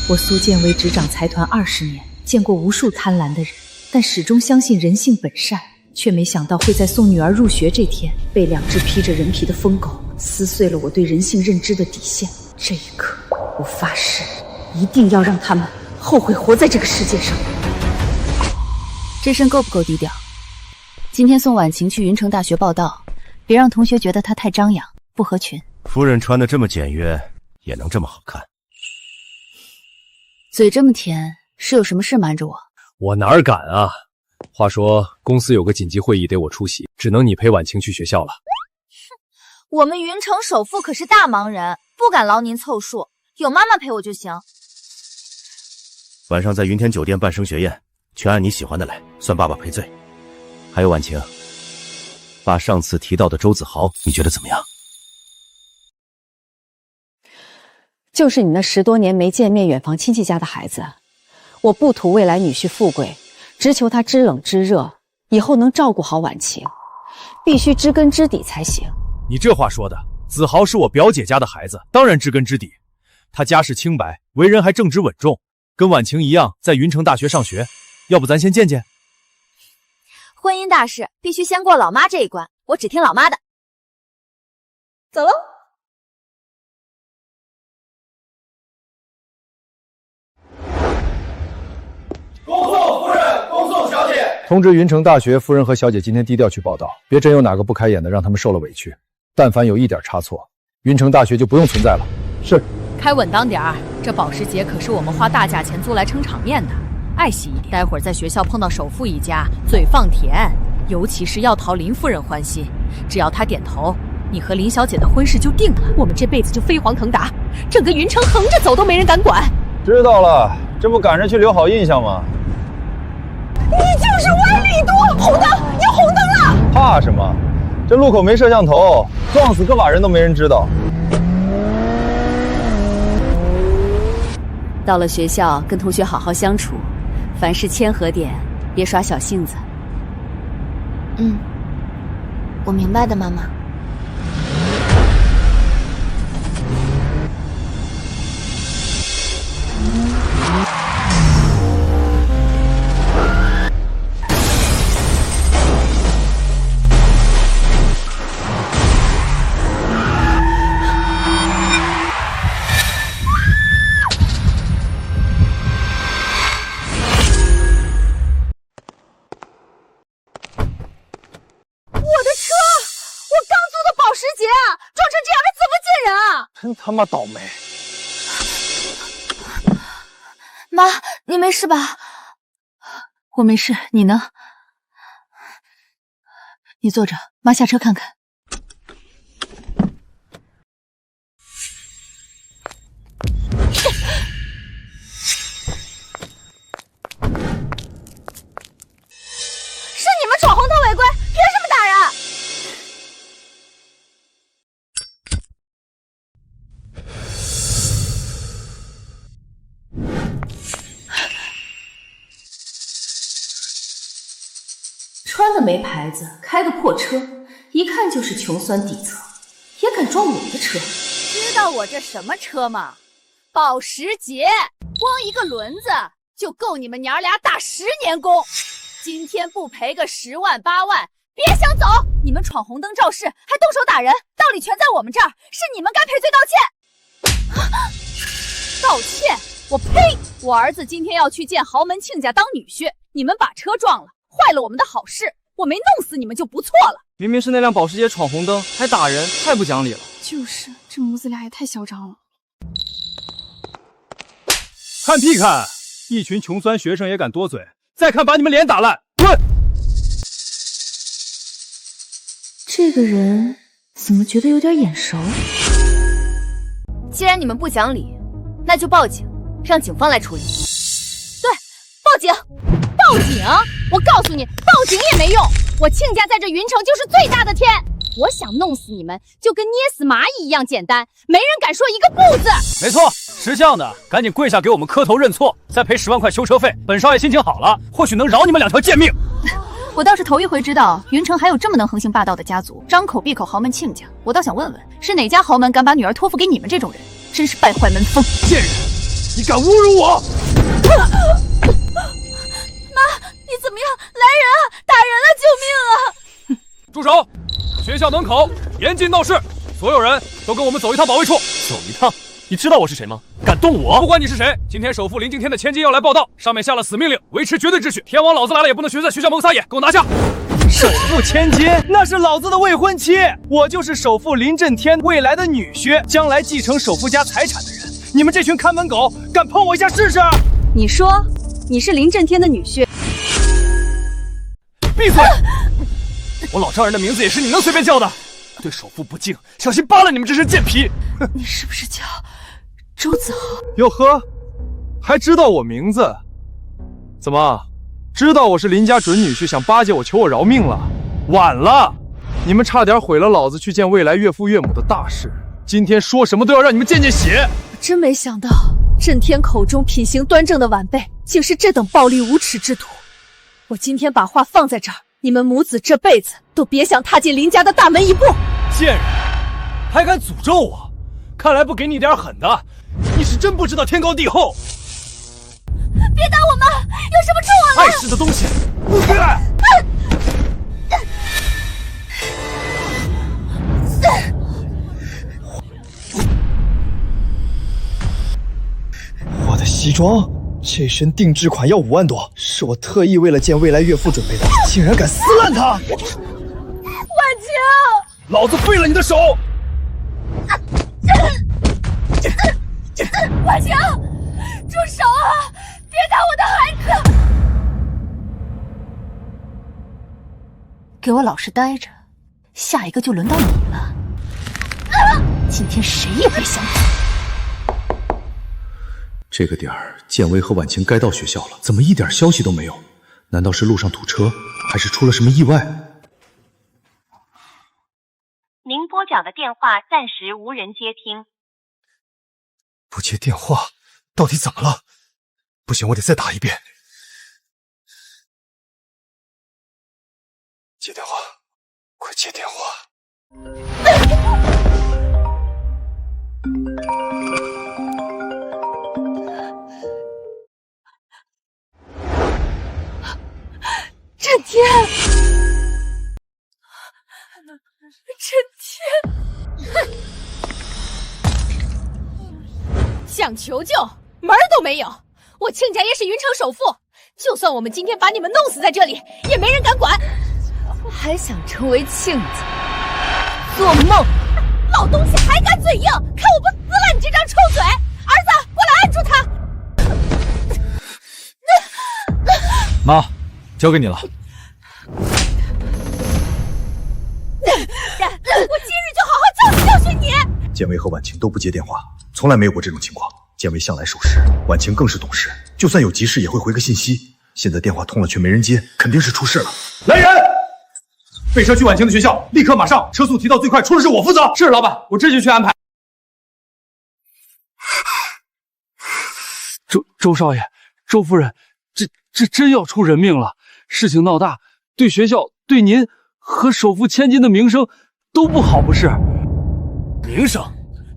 我苏建为执掌财团20年，见过无数贪婪的人，但始终相信人性本善，却没想到会在送女儿入学这天，被2只披着人皮的疯狗撕碎了我对人性认知的底线。这一刻，我发誓，一定要让他们后悔活在这个世界上。这身够不够低调？今天送婉晴去云城大学报道，别让同学觉得她太张扬，不合群。夫人穿得这么简约，也能这么好看？嘴这么甜，是有什么事瞒着我？我哪敢啊！话说公司有个紧急会议得我出席，只能你陪婉晴去学校了。我们云城首富可是大忙人，不敢劳您凑数，有妈妈陪我就行。晚上在云天酒店办升学宴，全按你喜欢的来，算爸爸赔罪。还有婉晴，把上次提到的周子豪，你觉得怎么样？就是你那10多年没见面远房亲戚家的孩子，我不图未来女婿富贵，只求他知冷知热，以后能照顾好婉晴，必须知根知底才行。你这话说的，子豪是我表姐家的孩子，当然知根知底。他家世清白，为人还正直稳重，跟婉晴一样在云城大学上学。要不咱先见见？婚姻大事必须先过老妈这一关，我只听老妈的。走喽。恭送夫人，恭送小姐。通知云城大学夫人和小姐今天低调去报道，别真有哪个不开眼的让他们受了委屈。但凡有一点差错，云城大学就不用存在了。是。开稳当点儿，这保时捷可是我们花大价钱租来撑场面的，爱惜一点。待会儿在学校碰到首富一家，嘴放甜，尤其是要讨林夫人欢心，只要她点头，你和林小姐的婚事就定了，我们这辈子就飞黄腾达，整个云城横着走都没人敢管。知道了，这不赶着去留好印象吗？你就是歪理多！红灯，要红灯了！怕什么？这路口没摄像头，撞死个把人都没人知道。到了学校，跟同学好好相处，凡事谦和点，别耍小性子。我明白的，妈妈。真他妈倒霉！妈，你没事吧？我没事，你呢？你坐着，妈下车看看。是你们闯红灯违规，凭什么打人？穿的没牌子，开个破车，一看就是穷酸底层，也敢撞我的车。知道我这什么车吗？保时捷，光一个轮子就够你们娘俩打10年工。今天不赔个10万8万，别想走！你们闯红灯肇事，还动手打人，道理全在我们这儿，是你们该赔罪道歉。道歉？我呸！我儿子今天要去见豪门亲家当女婿，你们把车撞了，坏了我们的好事，我没弄死你们就不错了。明明是那辆保时捷闯红灯，还打人，太不讲理了。就是，这母子俩也太嚣张了。看屁看！一群穷酸学生也敢多嘴，再看把你们脸打烂！滚！这个人怎么觉得有点眼熟？既然你们不讲理，那就报警，让警方来处理。对，报警！报警！我告诉你，报警也没用。我亲家在这云城就是最大的天，我想弄死你们，就跟捏死蚂蚁一样简单，没人敢说一个不字。没错，识相的赶紧跪下给我们磕头认错，再赔10万块修车费。本少爷心情好了，或许能饶你们2条贱命。我倒是头一回知道云城还有这么能横行霸道的家族，张口闭口豪门亲家。我倒想问问，是哪家豪门敢把女儿托付给你们这种人？真是败坏门风！贱人，你敢侮辱我！妈，你怎么样？来人啊！打人了！救命啊！住手！学校门口严禁闹事，所有人都跟我们走一趟保卫处。走一趟？你知道我是谁吗？敢动我！不管你是谁，今天首富林敬天的千金要来报道，上面下了死命令，维持绝对秩序。天王老子来了也不能学在学校门撒野，给我拿下！首富千金那是老子的未婚妻，我就是首富林震天未来的女婿，将来继承首富家财产的人。你们这群看门狗，敢碰我一下试试？你说你是林震天的女婿？闭嘴！我老丈人的名字也是你能随便叫的？对首富不敬，小心扒了你们这身贱皮！你是不是叫周子豪？哟呵，还知道我名字？怎么，知道我是林家准女婿，想巴结我，求我饶命了？晚了！你们差点毁了老子去见未来岳父岳母的大事。今天说什么都要让你们见见血！我真没想到，震天口中品行端正的晚辈，竟是这等暴力无耻之徒。我今天把话放在这儿，你们母子这辈子都别想踏进林家的大门一步！贱人，还敢诅咒我！看来不给你点狠的，你是真不知道天高地厚。别打我妈！有什么冲我来？碍事的东西！我的西装，这身定制款要5万多，是我特意为了见未来岳父准备的，竟然敢撕烂它！婉晴，老子废了你的手！婉晴，住手啊！别打我的孩子！给我老实待着，下一个就轮到你了。今天谁也别想走。这个点儿，建威和婉晴该到学校了，怎么一点消息都没有？难道是路上堵车，还是出了什么意外？您拨讲的电话暂时无人接听。不接电话，到底怎么了？不行，我得再打一遍。接电话，快接电话！震天，震天，想求救，门儿都没有！我亲家爷是云城首富，就算我们今天把你们弄死在这里，也没人敢管。还想成为庆子？做梦！老东西还敢嘴硬，看我不撕烂你这张臭嘴！儿子，过来按住他！妈，交给你了。我今日就好好教训教训你！建威和婉晴都不接电话，从来没有过这种情况。建威向来守时，婉晴更是懂事，就算有急事也会回个信息。现在电话通了却没人接，肯定是出事了。来人！备车去婉晴的学校，立刻马上，车速提到最快，出了事我负责。是老板，我这就去安排。周少爷，周夫人，这真要出人命了！事情闹大，对学校、对您和首富千金的名声都不好，不是？名声，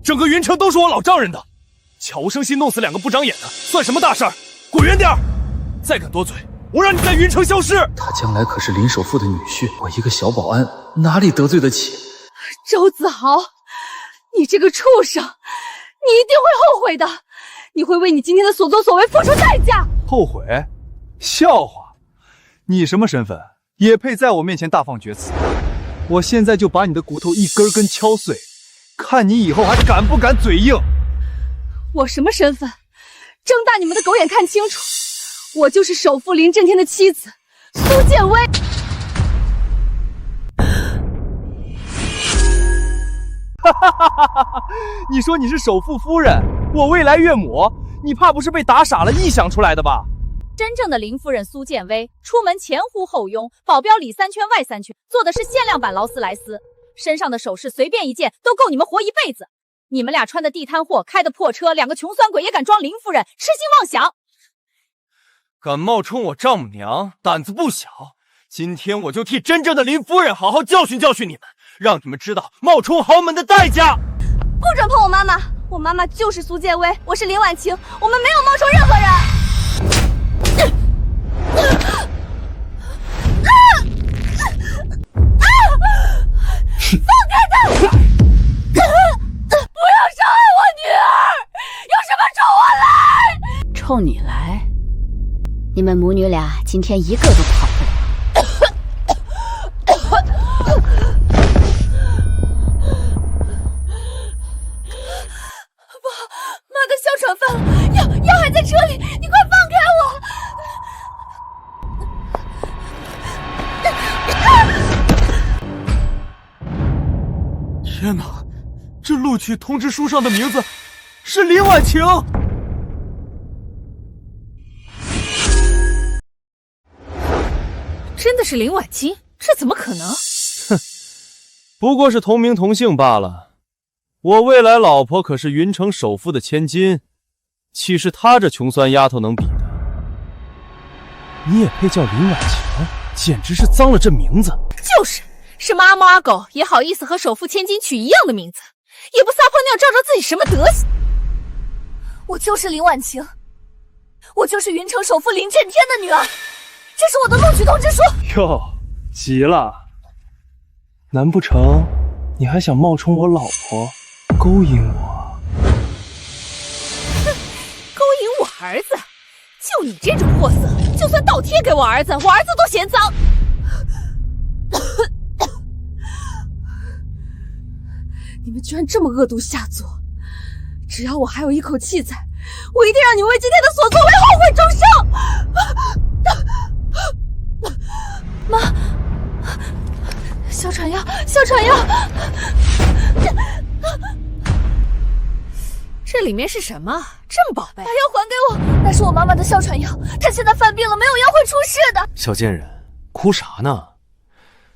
整个云城都是我老丈人的。悄无声息弄死2个不长眼的，算什么大事儿？滚远点儿！再敢多嘴，我让你在云城消失！他将来可是林首富的女婿，我一个小保安哪里得罪得起？周子豪，你这个畜生，你一定会后悔的！你会为你今天的所作所为付出代价！后悔？笑话！你什么身份，也配在我面前大放厥词？我现在就把你的骨头一根根敲碎，看你以后还敢不敢嘴硬！我什么身份？睁大你们的狗眼看清楚！我就是首富林震天的妻子苏建威。你说你是首富夫人，我未来岳母，你怕不是被打傻了臆想出来的吧？真正的林夫人苏建威，出门前呼后拥，保镖里3圈外3圈，坐的是限量版劳斯莱斯，身上的首饰随便一件都够你们活一辈子。你们俩穿的地摊货，开的破车，2个穷酸鬼也敢装林夫人，痴心妄想！敢冒充我丈母娘，胆子不小。今天我就替真正的林夫人好好教训教训你们，让你们知道冒充豪门的代价。不准碰我妈妈！我妈妈就是苏建威，我是林婉晴，我们没有冒充任何人。放开他！不要伤害我女儿！有什么冲我来！冲你来？你们母女俩今天一个都跑不了。妈的哮喘犯了，药还在车里，你快放开我！天哪，这录取通知书上的名字是林婉晴。真的是林婉清？这怎么可能？哼，不过是同名同姓罢了。我未来老婆可是云城首富的千金，岂是她这穷酸丫头能比的？你也配叫林婉晴？简直是脏了这名字！是妈猫阿狗也好意思和首富千金取一样的名字，也不撒泡尿照照自己什么德行。我就是林婉晴，我就是云城首富林震天的女儿，这是我的录取通知书。哟，急了？难不成你还想冒充我老婆，勾引我？勾引我儿子？就你这种货色，就算倒贴给我儿子，我儿子都嫌脏。你们居然这么恶毒下作！只要我还有一口气在，我一定让你为今天的所作为后悔终生！妈，哮喘药，哮喘药！这里面是什么？这么宝贝？把药还给我，那是我妈妈的哮喘药，她现在犯病了，没有药会出事的。小贱人，哭啥呢？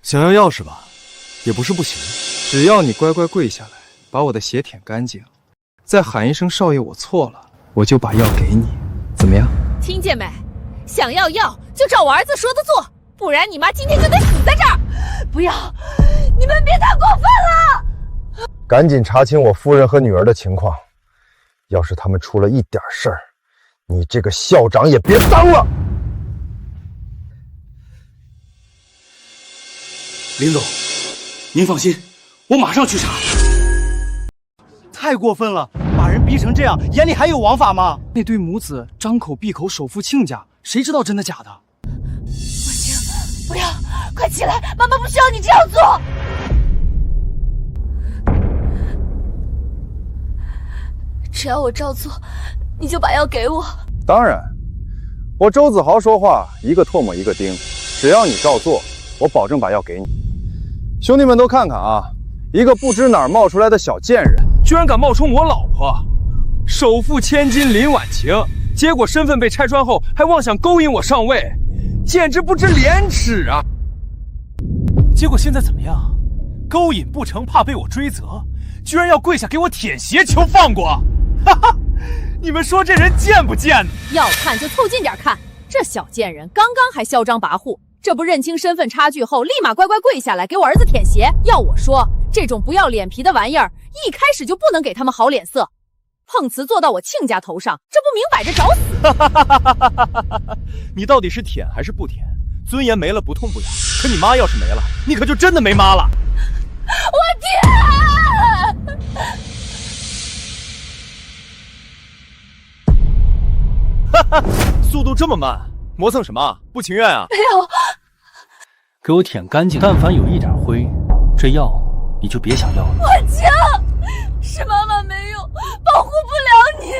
想要药是吧？也不是不行。只要你乖乖跪下来，把我的血舔干净，再喊一声少爷我错了，我就把药给你，怎么样？听见没？想要药就照我儿子说的做，不然你妈今天就得死在这儿！不要，你们别太过分了！赶紧查清我夫人和女儿的情况，要是他们出了一点事儿，你这个校长也别当了。林总，您放心，我马上去查。太过分了，把人逼成这样，眼里还有王法吗？那对母子张口闭口首富亲家，谁知道真的假的？婉晴，不要，快起来，妈妈不需要你这样做。只要我照做，你就把药给我。当然，我周子豪说话一个唾沫一个钉，只要你照做，我保证把药给你。兄弟们都看看啊，一个不知哪儿冒出来的小贱人，居然敢冒充我老婆，首富千金林婉晴，结果身份被拆穿后，还妄想勾引我上位，简直不知廉耻啊！结果现在怎么样？勾引不成，怕被我追责，居然要跪下给我舔鞋求放过！哈哈，你们说这人贱不贱呢？要看就凑近点看，这小贱人刚刚还嚣张跋扈，这不认清身份差距后，立马乖乖跪下来给我儿子舔鞋。要我说，这种不要脸皮的玩意儿，一开始就不能给他们好脸色。碰瓷坐到我亲家头上，这不明摆着找死！你到底是舔还是不舔？尊严没了不痛不痒，可你妈要是没了，你可就真的没妈了。我舔！哈哈，速度这么慢，磨蹭什么？不情愿啊？没有，给我舔干净，但凡有一点灰，这药你就别想要了。婉晴，是妈妈没用，保护不了你。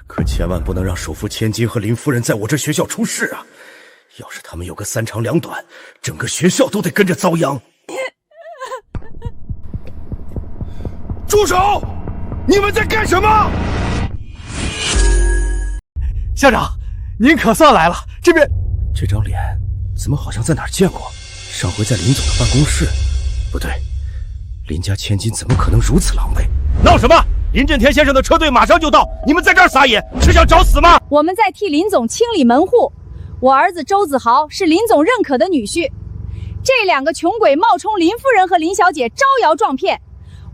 可千万不能让首富千金和林夫人在我这学校出事啊！要是他们有个三长两短，整个学校都得跟着遭殃。住手！你们在干什么？校长，您可算来了。这边这张脸怎么好像在哪儿见过？上回在林总的办公室。不对，林家千金怎么可能如此狼狈？闹什么？林震天先生的车队马上就到，你们在这儿撒野，是想找死吗？我们在替林总清理门户。我儿子周子豪是林总认可的女婿，这两个穷鬼冒充林夫人和林小姐招摇撞骗，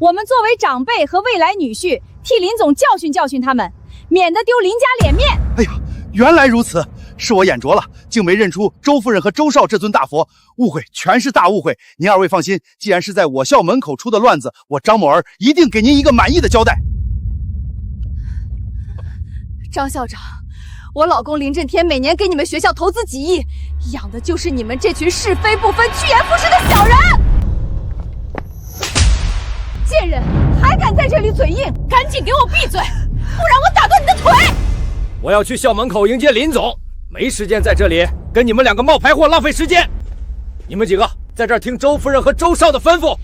我们作为长辈和未来女婿，替林总教训教训他们，免得丢林家脸面。哎呀，原来如此，是我眼拙了，竟没认出周夫人和周少这尊大佛，误会，全是大误会。您二位放心，既然是在我校门口出的乱子，我张某儿一定给您一个满意的交代。张校长，我老公林震天每年给你们学校投资几亿，养的就是你们这群是非不分、趋炎附势的小人！贱人，还敢在这里嘴硬，赶紧给我闭嘴，不然我打断你的腿！我要去校门口迎接林总，没时间在这里跟你们两个冒牌货浪费时间。你们几个在这儿听周夫人和周少的吩咐。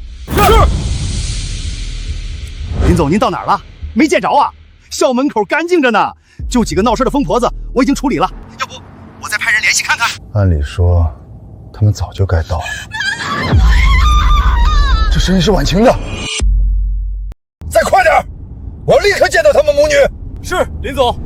林总，您到哪儿了？没见着啊？校门口干净着呢，就几个闹事的疯婆子，我已经处理了。要不我再派人联系看看。按理说，他们早就该到了。这声音是婉晴的。再快点，我要立刻见到他们母女。是，林总。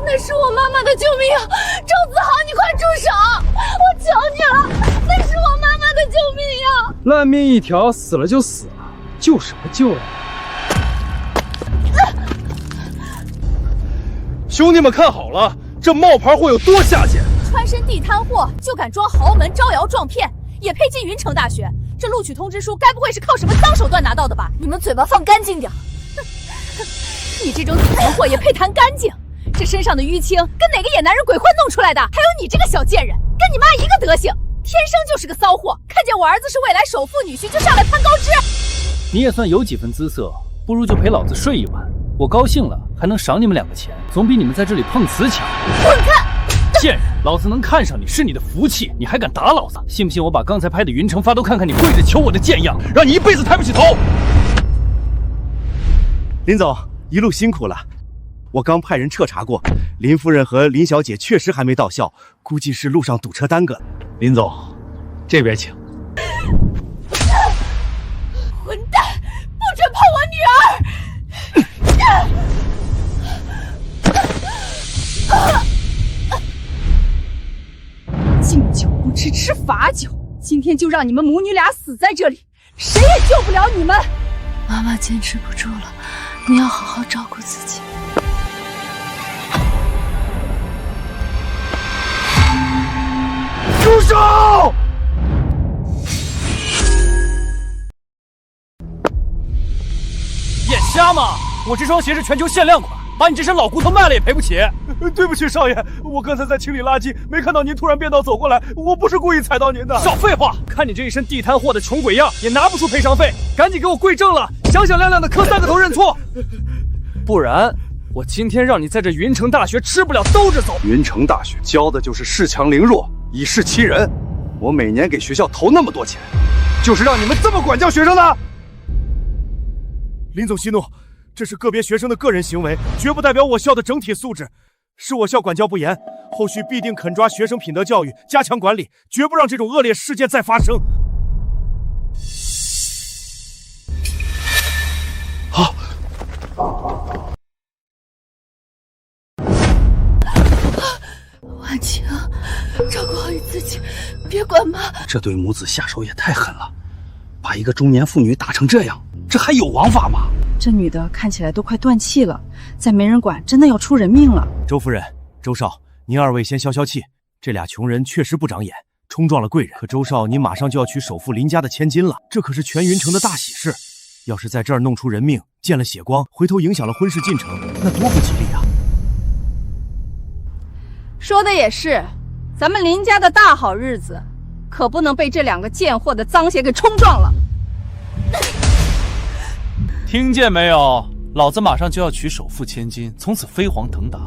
那是我妈妈的救命啊！周子豪，你快住手！我求你了，那是我妈妈的救命呀！烂命一条，死了就死了，救什么救呀？兄弟们看好了，这冒牌货有多下贱！穿身地摊货就敢装豪门，招摇撞骗，也配进云城大学？这录取通知书该不会是靠什么脏手段拿到的吧？你们嘴巴放干净点！你这种底层货也配谈干净？这身上的淤青跟哪个野男人鬼混弄出来的？还有你这个小贱人，跟你妈一个德行，天生就是个骚货！看见我儿子是未来首富女婿就上来攀高枝。你也算有几分姿色，不如就陪老子睡一晚，我高兴了还能赏你们两个钱，总比你们在这里碰瓷强。滚开！贱人，老子能看上你是你的福气，你还敢打老子？信不信我把刚才拍的云城发都看看你跪着求我的贱样，让你一辈子抬不起头！林总，一路辛苦了。我刚派人彻查过，林夫人和林小姐确实还没到校，估计是路上堵车耽搁了。林总，这边请。混蛋，不准碰我女儿！敬酒不吃吃罚酒，今天就让你们母女俩死在这里，谁也救不了你们。妈妈坚持不住了，你要好好照顾自己。住手！眼瞎吗？我这双鞋是全球限量款，把你这身老骨头卖了也赔不起。对不起，少爷，我刚才在清理垃圾，没看到您突然变道走过来，我不是故意踩到您的。少废话！看你这一身地摊货的穷鬼样，也拿不出赔偿费，赶紧给我跪正了，响响亮亮的磕3个头认错，不然我今天让你在这云城大学吃不了兜着走。云城大学教的就是恃强凌弱，以势欺人。我每年给学校投那么多钱，就是让你们这么管教学生的。林总息怒，这是个别学生的个人行为，绝不代表我校的整体素质。是我校管教不严，后续必定肯抓学生品德教育，加强管理，绝不让这种恶劣事件再发生。好。婉晴，照顾好你自己，别管妈。这对母子下手也太狠了，把一个中年妇女打成这样，这还有王法吗？这女的看起来都快断气了，再没人管，真的要出人命了。周夫人、周少，您二位先消消气。这俩穷人确实不长眼，冲撞了贵人。可周少，你马上就要娶首富林家的千金了，这可是全云城的大喜事。要是在这儿弄出人命，见了血光，回头影响了婚事进程，那多不吉利啊！说的也是，咱们林家的大好日子，可不能被这两个贱货的脏鞋给冲撞了。听见没有？老子马上就要娶首富千金，从此飞黄腾达。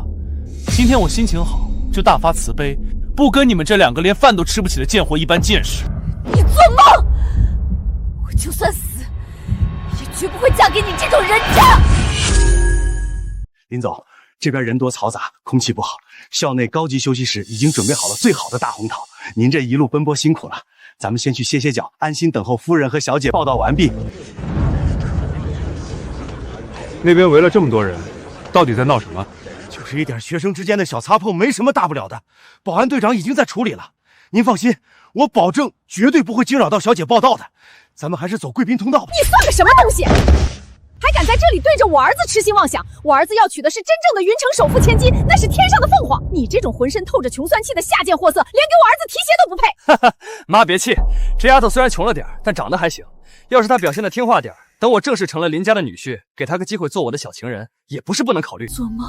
今天我心情好，就大发慈悲，不跟你们这两个连饭都吃不起的贱货一般见识。你做梦！我就算死，也绝不会嫁给你这种人渣。林总，这边人多嘈杂，空气不好，校内高级休息室已经准备好了最好的大红桃。您这一路奔波辛苦了，咱们先去歇歇脚，安心等候夫人和小姐报到完毕。那边围了这么多人，到底在闹什么？就是一点学生之间的小擦碰，没什么大不了的。保安队长已经在处理了，您放心，我保证绝对不会惊扰到小姐报道的。咱们还是走贵宾通道吧。你算个什么东西？还敢在这里对着我儿子痴心妄想？我儿子要娶的是真正的云城首富千金，那是天上的凤凰。你这种浑身透着穷酸气的下贱货色，连给我儿子提鞋都不配。哈哈，妈别气，这丫头虽然穷了点，但长得还行。要是她表现的听话点，等我正式成了林家的女婿，给她个机会做我的小情人，也不是不能考虑。做梦！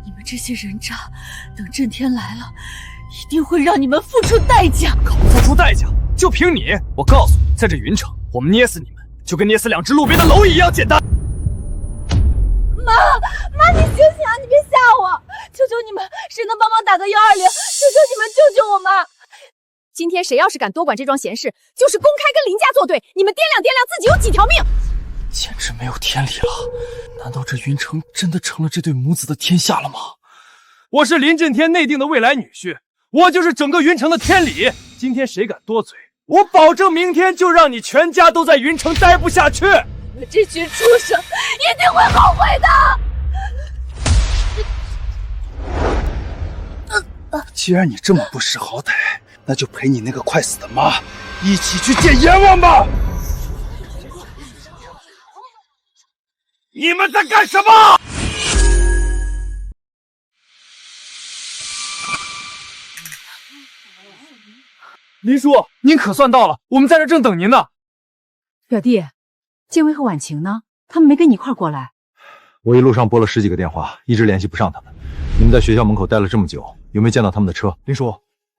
你们这些人渣，等震天来了，一定会让你们付出代价。付出代价？就凭你？我告诉你，在这云城，我们捏死你们，就跟捏死2只路边的蝼蚁一样简单。妈，你醒醒啊！你别吓我！求求你们，谁能帮忙打个120？求求你们救救我妈！今天谁要是敢多管这桩闲事，就是公开跟林家作对，你们掂量掂量自己有几条命！简直没有天理了！难道这云城真的成了这对母子的天下了吗？我是林震天内定的未来女婿，我就是整个云城的天理。今天谁敢多嘴，我保证明天就让你全家都在云城待不下去。你们这群畜生一定会后悔的！既然你这么不识好歹，那就陪你那个快死的妈一起去见阎王吧！你们在干什么？林叔，您可算到了，我们在这正等您呢。表弟，建威和婉晴呢？他们没跟你一块过来？我一路上拨了10几个电话，一直联系不上他们。你们在学校门口待了这么久，有没有见到他们的车？林叔，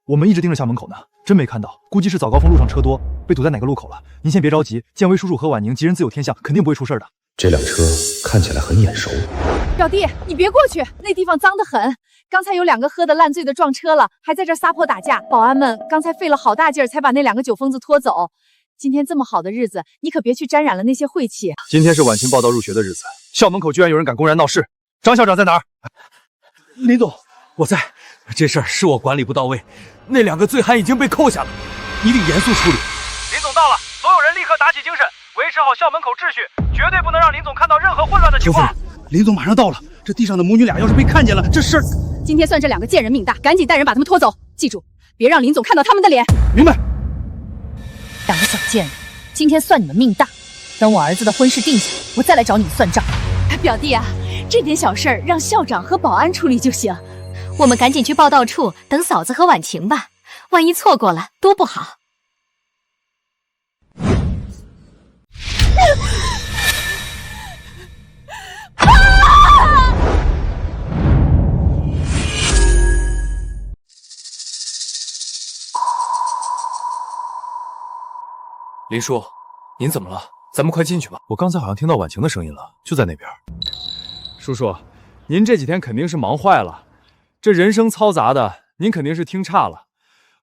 我们一直盯着校门口呢，真没看到，估计是早高峰路上车多，被堵在哪个路口了。您先别着急，建威叔叔和婉宁吉人自有天相，肯定不会出事的。这辆车看起来很眼熟。表弟，你别过去，那地方脏得很。刚才有2个喝得烂醉的撞车了，还在这撒泼打架。保安们刚才费了好大劲儿才把那2个酒疯子拖走。今天这么好的日子，你可别去沾染了那些晦气。今天是婉晴报到入学的日子，校门口居然有人敢公然闹事。张校长在哪儿？林总，我在。这事儿是我管理不到位，那2个醉汉已经被扣下了，一定严肃处理。林总到了，所有人立刻打起精神，维持好校门口秩序，绝对不能让林总看到任何混乱的情况。林总马上到了，这地上的母女俩要是被看见了，这事儿……今天算这2个贱人命大，赶紧带人把他们拖走。记住，别让林总看到他们的脸。明白。2个小贱人，今天算你们命大。等我儿子的婚事定下，我再来找你们算账。表弟啊，这点小事儿让校长和保安处理就行。我们赶紧去报道处等嫂子和婉晴吧，万一错过了多不好。林叔，您怎么了？咱们快进去吧。我刚才好像听到婉晴的声音了，就在那边。叔叔，您这几天肯定是忙坏了，这人声嘈杂的，您肯定是听差了。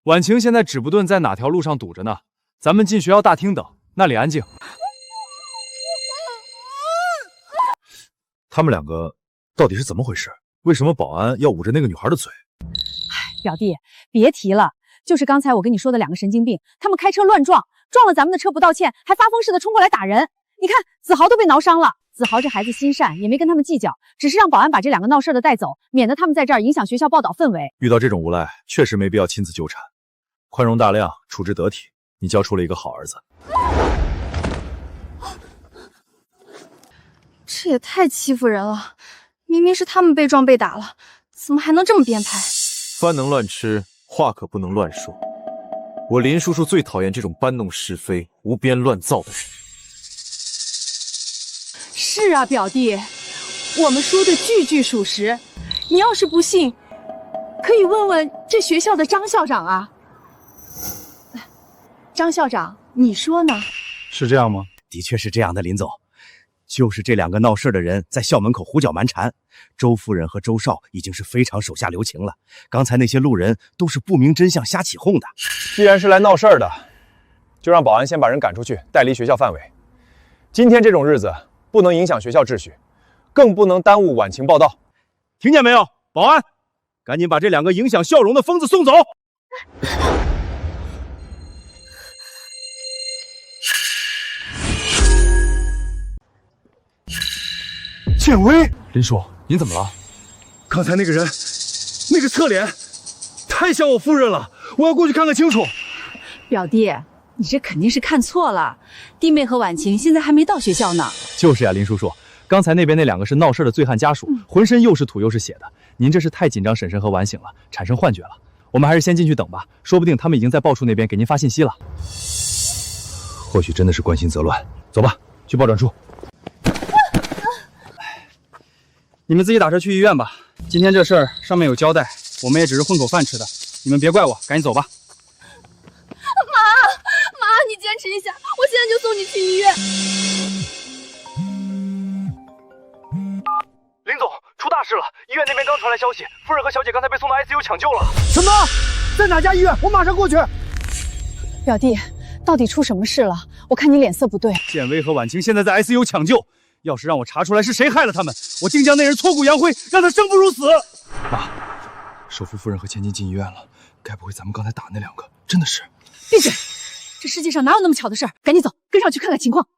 婉晴现在指不定在哪条路上堵着呢，咱们进学校大厅等，那里安静。他们2个到底是怎么回事？为什么保安要捂着那个女孩的嘴？表弟，别提了，就是刚才我跟你说的2个神经病，他们开车乱撞，撞了咱们的车不道歉，还发疯似的冲过来打人。你看子豪都被挠伤了。子豪这孩子心善，也没跟他们计较，只是让保安把这2个闹事的带走，免得他们在这儿影响学校报道氛围。遇到这种无赖，确实没必要亲自纠缠，宽容大量，处置得体，你教出了一个好儿子。这也太欺负人了，明明是他们被撞被打了，怎么还能这么编排？饭能乱吃，话可不能乱说。我林叔叔最讨厌这种搬弄是非、无边乱造的人。是啊，表弟，我们说的句句属实。你要是不信，可以问问这学校的张校长啊。张校长，你说呢？是这样吗？的确是这样的，林总。就是这2个闹事的人在校门口胡搅蛮缠，周夫人和周少已经是非常手下留情了。刚才那些路人都是不明真相瞎起哄的。既然是来闹事儿的，就让保安先把人赶出去，带离学校范围。今天这种日子不能影响学校秩序，更不能耽误婉晴报到。听见没有？保安，赶紧把这2个影响笑容的疯子送走。建威，林叔，您怎么了？刚才那个人，那个侧脸，太像我夫人了，我要过去看看清楚。表弟，你这肯定是看错了，弟妹和婉晴现在还没到学校呢。就是呀，林叔叔，刚才那边那2个是闹事的醉汉家属，浑身又是土又是血的。您这是太紧张婶婶和婉醒了，产生幻觉了。我们还是先进去等吧，说不定他们已经在报处那边给您发信息了。或许真的是关心则乱。走吧，去报转处。你们自己打车去医院吧。今天这事儿上面有交代，我们也只是混口饭吃的，你们别怪我，赶紧走吧。妈，你坚持一下，我现在就送你去医院。林总，出大事了！医院那边刚传来消息，夫人和小姐刚才被送到 ICU 抢救了。什么？在哪家医院？我马上过去。表弟，到底出什么事了？我看你脸色不对。建威和婉晴现在在 ICU 抢救，要是让我查出来是谁害了他们，我定将那人挫骨扬灰，让他生不如死。妈，首富夫人和千金进医院了，该不会咱们刚才打那2个真的是？闭嘴！这世界上哪有那么巧的事儿？赶紧走，跟上去看看情况。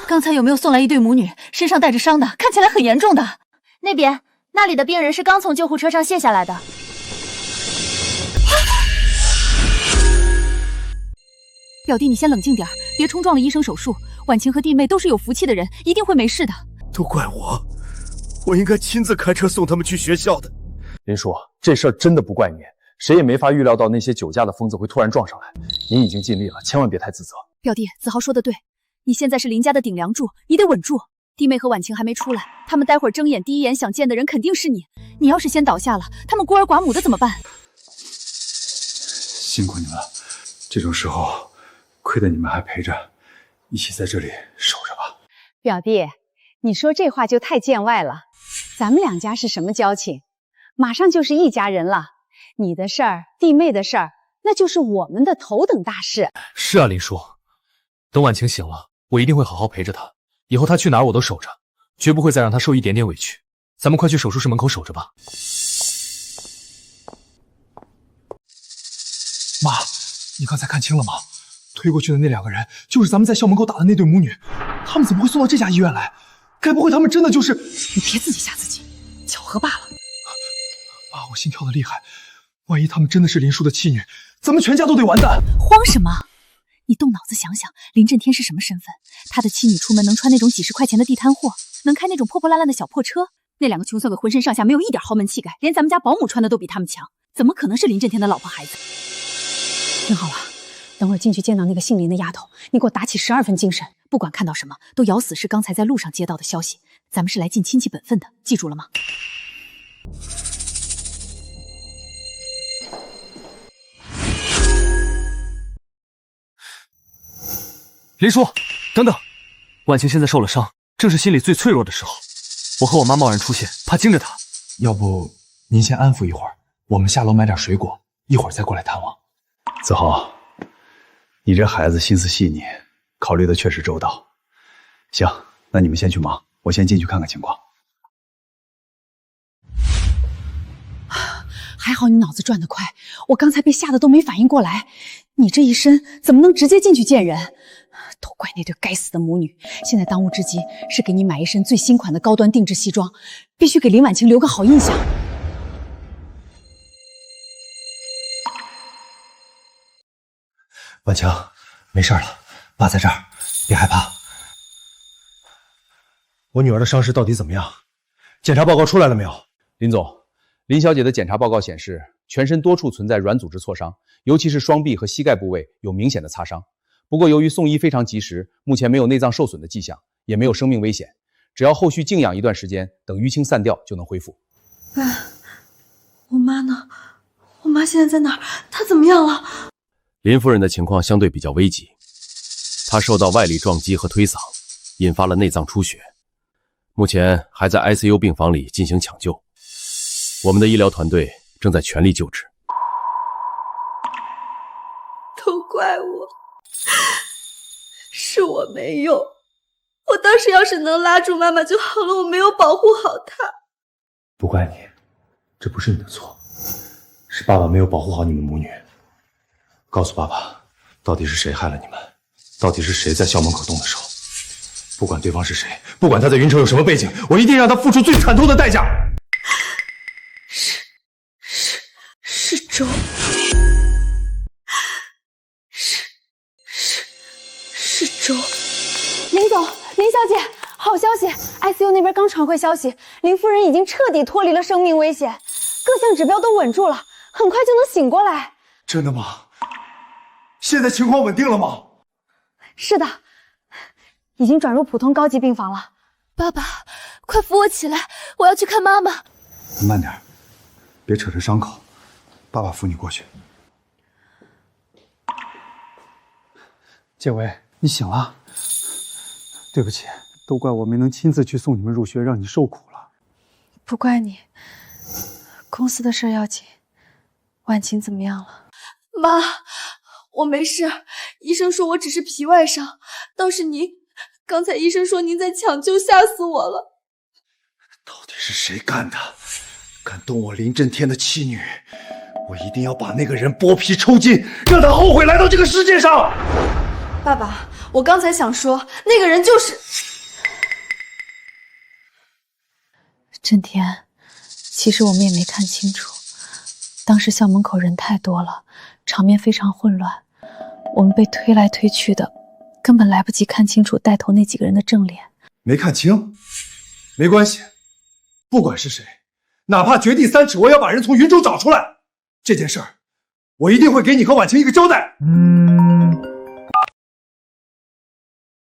刚才有没有送来一对母女，身上带着伤的，看起来很严重的？那边，那里的病人是刚从救护车上卸下来的。表弟，你先冷静点，别冲撞了医生手术。婉晴和弟妹都是有福气的人，一定会没事的。都怪我，我应该亲自开车送他们去学校的。林叔，这事儿真的不怪您，谁也没法预料到那些酒驾的疯子会突然撞上来。您已经尽力了，千万别太自责。表弟，子豪说的对，你现在是林家的顶梁柱，你得稳住。弟妹和婉晴还没出来，他们待会儿睁眼第一眼想见的人肯定是你。你要是先倒下了，他们孤儿寡母的怎么办？辛苦你们了，这种时候亏得你们还陪着，一起在这里守着吧。表弟，你说这话就太见外了。咱们2家是什么交情？马上就是一家人了。你的事儿，弟妹的事儿，那就是我们的头等大事。是啊，林叔，等婉晴醒了，我一定会好好陪着她。以后她去哪儿我都守着，绝不会再让她受一点点委屈。咱们快去手术室门口守着吧。妈，你刚才看清了吗？推过去的那2个人就是咱们在校门口打的那对母女，他们怎么会送到这家医院来？该不会他们真的就是……你别自己吓自己，巧合罢了。妈，我心跳的厉害，万一他们真的是林叔的妻女，咱们全家都得完蛋。慌什么？你动脑子想想，林震天是什么身份？他的妻女出门能穿那种几10块钱的地摊货，能开那种破破烂烂的小破车。那2个穷酸鬼浑身上下没有一点豪门气概，连咱们家保姆穿的都比他们强，怎么可能是林震天的老婆孩子？听好了，等会儿进去见到那个姓林的丫头，你给我打起12分精神，不管看到什么都咬死是刚才在路上接到的消息。咱们是来尽亲戚本分的，记住了吗？林叔，等等，婉晴现在受了伤，正是心理最脆弱的时候。我和我妈贸然出现，怕惊着她。要不您先安抚一会儿，我们下楼买点水果，一会儿再过来探望。子豪，你这孩子心思细腻，考虑的确实周到。行，那你们先去忙，我先进去看看情况。还好你脑子转得快，我刚才被吓得都没反应过来。你这一身怎么能直接进去见人？都怪那对该死的母女！现在当务之急是给你买一身最新款的高端定制西装，必须给林婉晴留个好印象。婉晴，没事了，爸在这儿，别害怕。我女儿的伤势到底怎么样？检查报告出来了没有？林总，林小姐的检查报告显示，全身多处存在软组织挫伤，尤其是双臂和膝盖部位有明显的擦伤。不过由于送医非常及时，目前没有内脏受损的迹象，也没有生命危险。只要后续静养一段时间，等淤青散掉就能恢复。喂，我妈呢？我妈现在在哪儿？她怎么样了？林夫人的情况相对比较危急，她受到外力撞击和推搡，引发了内脏出血，目前还在 ICU 病房里进行抢救。我们的医疗团队正在全力救治。都怪我，是我没用。我当时要是能拉住妈妈就好了，我没有保护好她。不怪你，这不是你的错，是爸爸没有保护好你们母女。告诉爸爸，到底是谁害了你们？到底是谁在校门口动的手？不管对方是谁，不管他在云城有什么背景，我一定让他付出最惨痛的代价。是周周，林总，林小姐，好消息 ！ICU 那边刚传回消息，林夫人已经彻底脱离了生命危险，各项指标都稳住了，很快就能醒过来。真的吗？现在情况稳定了吗？是的，已经转入普通高级病房了。爸爸，快扶我起来，我要去看妈妈。慢点，别扯着伤口，爸爸扶你过去。建伟，你醒了。对不起，都怪我没能亲自去送你们入学，让你受苦了。不怪你，公司的事要紧。婉晴怎么样了？妈，我没事，医生说我只是皮外伤，倒是您，刚才医生说您在抢救，吓死我了。到底是谁干的？敢动我林震天的妻女，我一定要把那个人剥皮抽筋，让他后悔来到这个世界上。爸爸，我刚才想说，那个人就是震天。其实我们也没看清楚，当时校门口人太多了，场面非常混乱，我们被推来推去的，根本来不及看清楚带头那几个人的正脸。没看清，没关系，不管是谁，哪怕掘地3尺，我也要把人从云中找出来。这件事儿，我一定会给你和婉晴一个交代。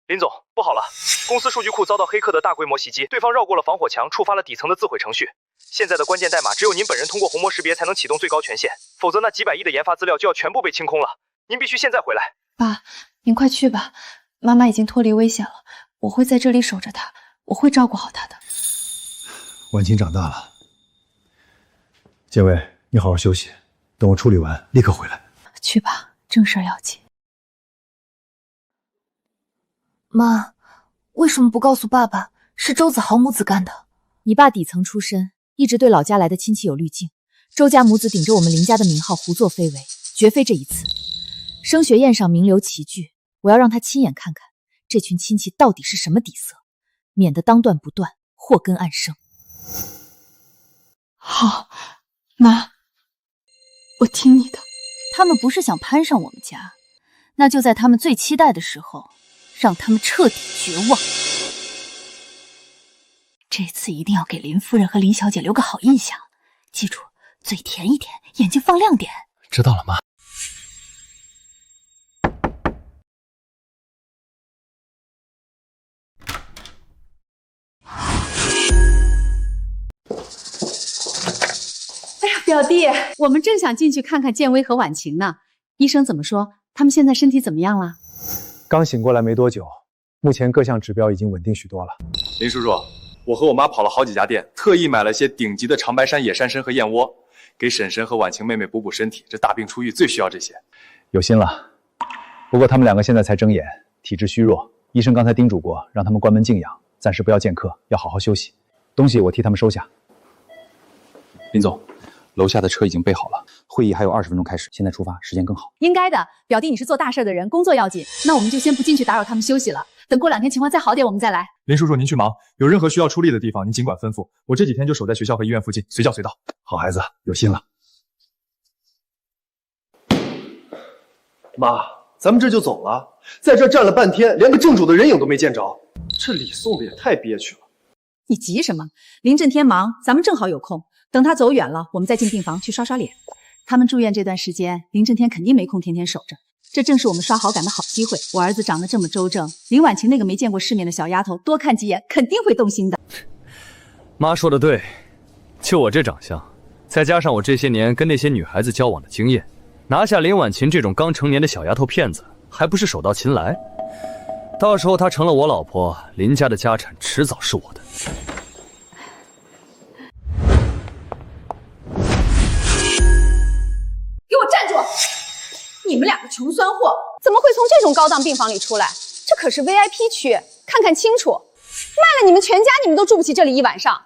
林总，不好了！公司数据库遭到黑客的大规模袭击，对方绕过了防火墙，触发了底层的自毁程序。现在的关键代码只有您本人通过虹膜识别才能启动最高权限，否则那几百亿的研发资料就要全部被清空了。您必须现在回来。爸，您快去吧，妈妈已经脱离危险了，我会在这里守着她，我会照顾好她的。婉晴长大了，建伟，你好好休息，等我处理完立刻回来。去吧，正事要紧。妈，为什么不告诉爸爸是周子豪母子干的？你爸底层出身，一直对老家来的亲戚有滤镜。周家母子顶着我们林家的名号胡作非为，绝非这一次。升学宴上名留齐聚，我要让他亲眼看看这群亲戚到底是什么底色，免得当断不断，祸根暗生。好，妈，我听你的。他们不是想攀上我们家，那就在他们最期待的时候，让他们彻底绝望。这次一定要给林夫人和林小姐留个好印象，记住，嘴甜一点，眼睛放亮点。知道了，妈。哎呀，表弟，我们正想进去看看建威和婉晴呢。医生怎么说？他们现在身体怎么样了？刚醒过来没多久，目前各项指标已经稳定许多了。林叔叔，我和我妈跑了好几家店，特意买了些顶级的长白山野山参和燕窝，给婶婶和婉晴妹妹补补身体。这大病初愈最需要这些。有心了，不过他们两个现在才睁眼，体质虚弱，医生刚才叮嘱过，让他们关门静养，暂时不要见客，要好好休息。东西我替他们收下。林总，楼下的车已经备好了，会议还有20分钟开始，现在出发时间更好。应该的，表弟你是做大事的人，工作要紧，那我们就先不进去打扰他们休息了，等过2天情况再好点我们再来。林叔叔您去忙，有任何需要出力的地方您尽管吩咐，我这几天就守在学校和医院附近，随叫随到。好孩子，有心了。妈，咱们这就走了，在这站了半天，连个正主的人影都没见着，这礼送的也太憋屈了。你急什么？林震天忙，咱们正好有空，等他走远了，我们再进病房去刷刷脸。他们住院这段时间，林震天肯定没空天天守着，这正是我们刷好感的好机会。我儿子长得这么周正，林婉晴那个没见过世面的小丫头，多看几眼肯定会动心的。妈说的对，就我这长相，再加上我这些年跟那些女孩子交往的经验，拿下林婉晴这种刚成年的小丫头片子，还不是手到擒来？到时候她成了我老婆，林家的家产迟早是我的。给我站住！你们两个穷酸货，怎么会从这种高档病房里出来？这可是 VIP 区，看看清楚，卖了你们全家，你们都住不起这里1晚上。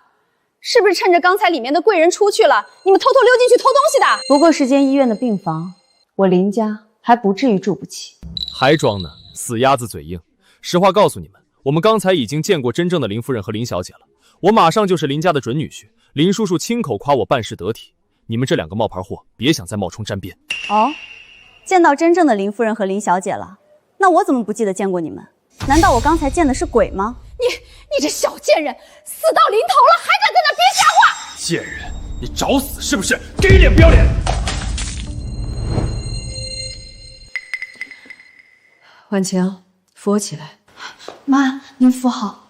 是不是趁着刚才里面的贵人出去了，你们偷偷溜进去偷东西的？不过是间医院的病房，我林家还不至于住不起。还装呢，死鸭子嘴硬。实话告诉你们，我们刚才已经见过真正的林夫人和林小姐了。我马上就是林家的准女婿，林叔叔亲口夸我办事得体。你们这2个冒牌货，别想再冒充沾边。哦，见到真正的林夫人和林小姐了，那我怎么不记得见过你们？难道我刚才见的是鬼吗？你这小贱人，死到临头了还敢在那编瞎话！贱人，你找死是不是？给脸不要脸！婉晴，扶我起来。妈，您扶好。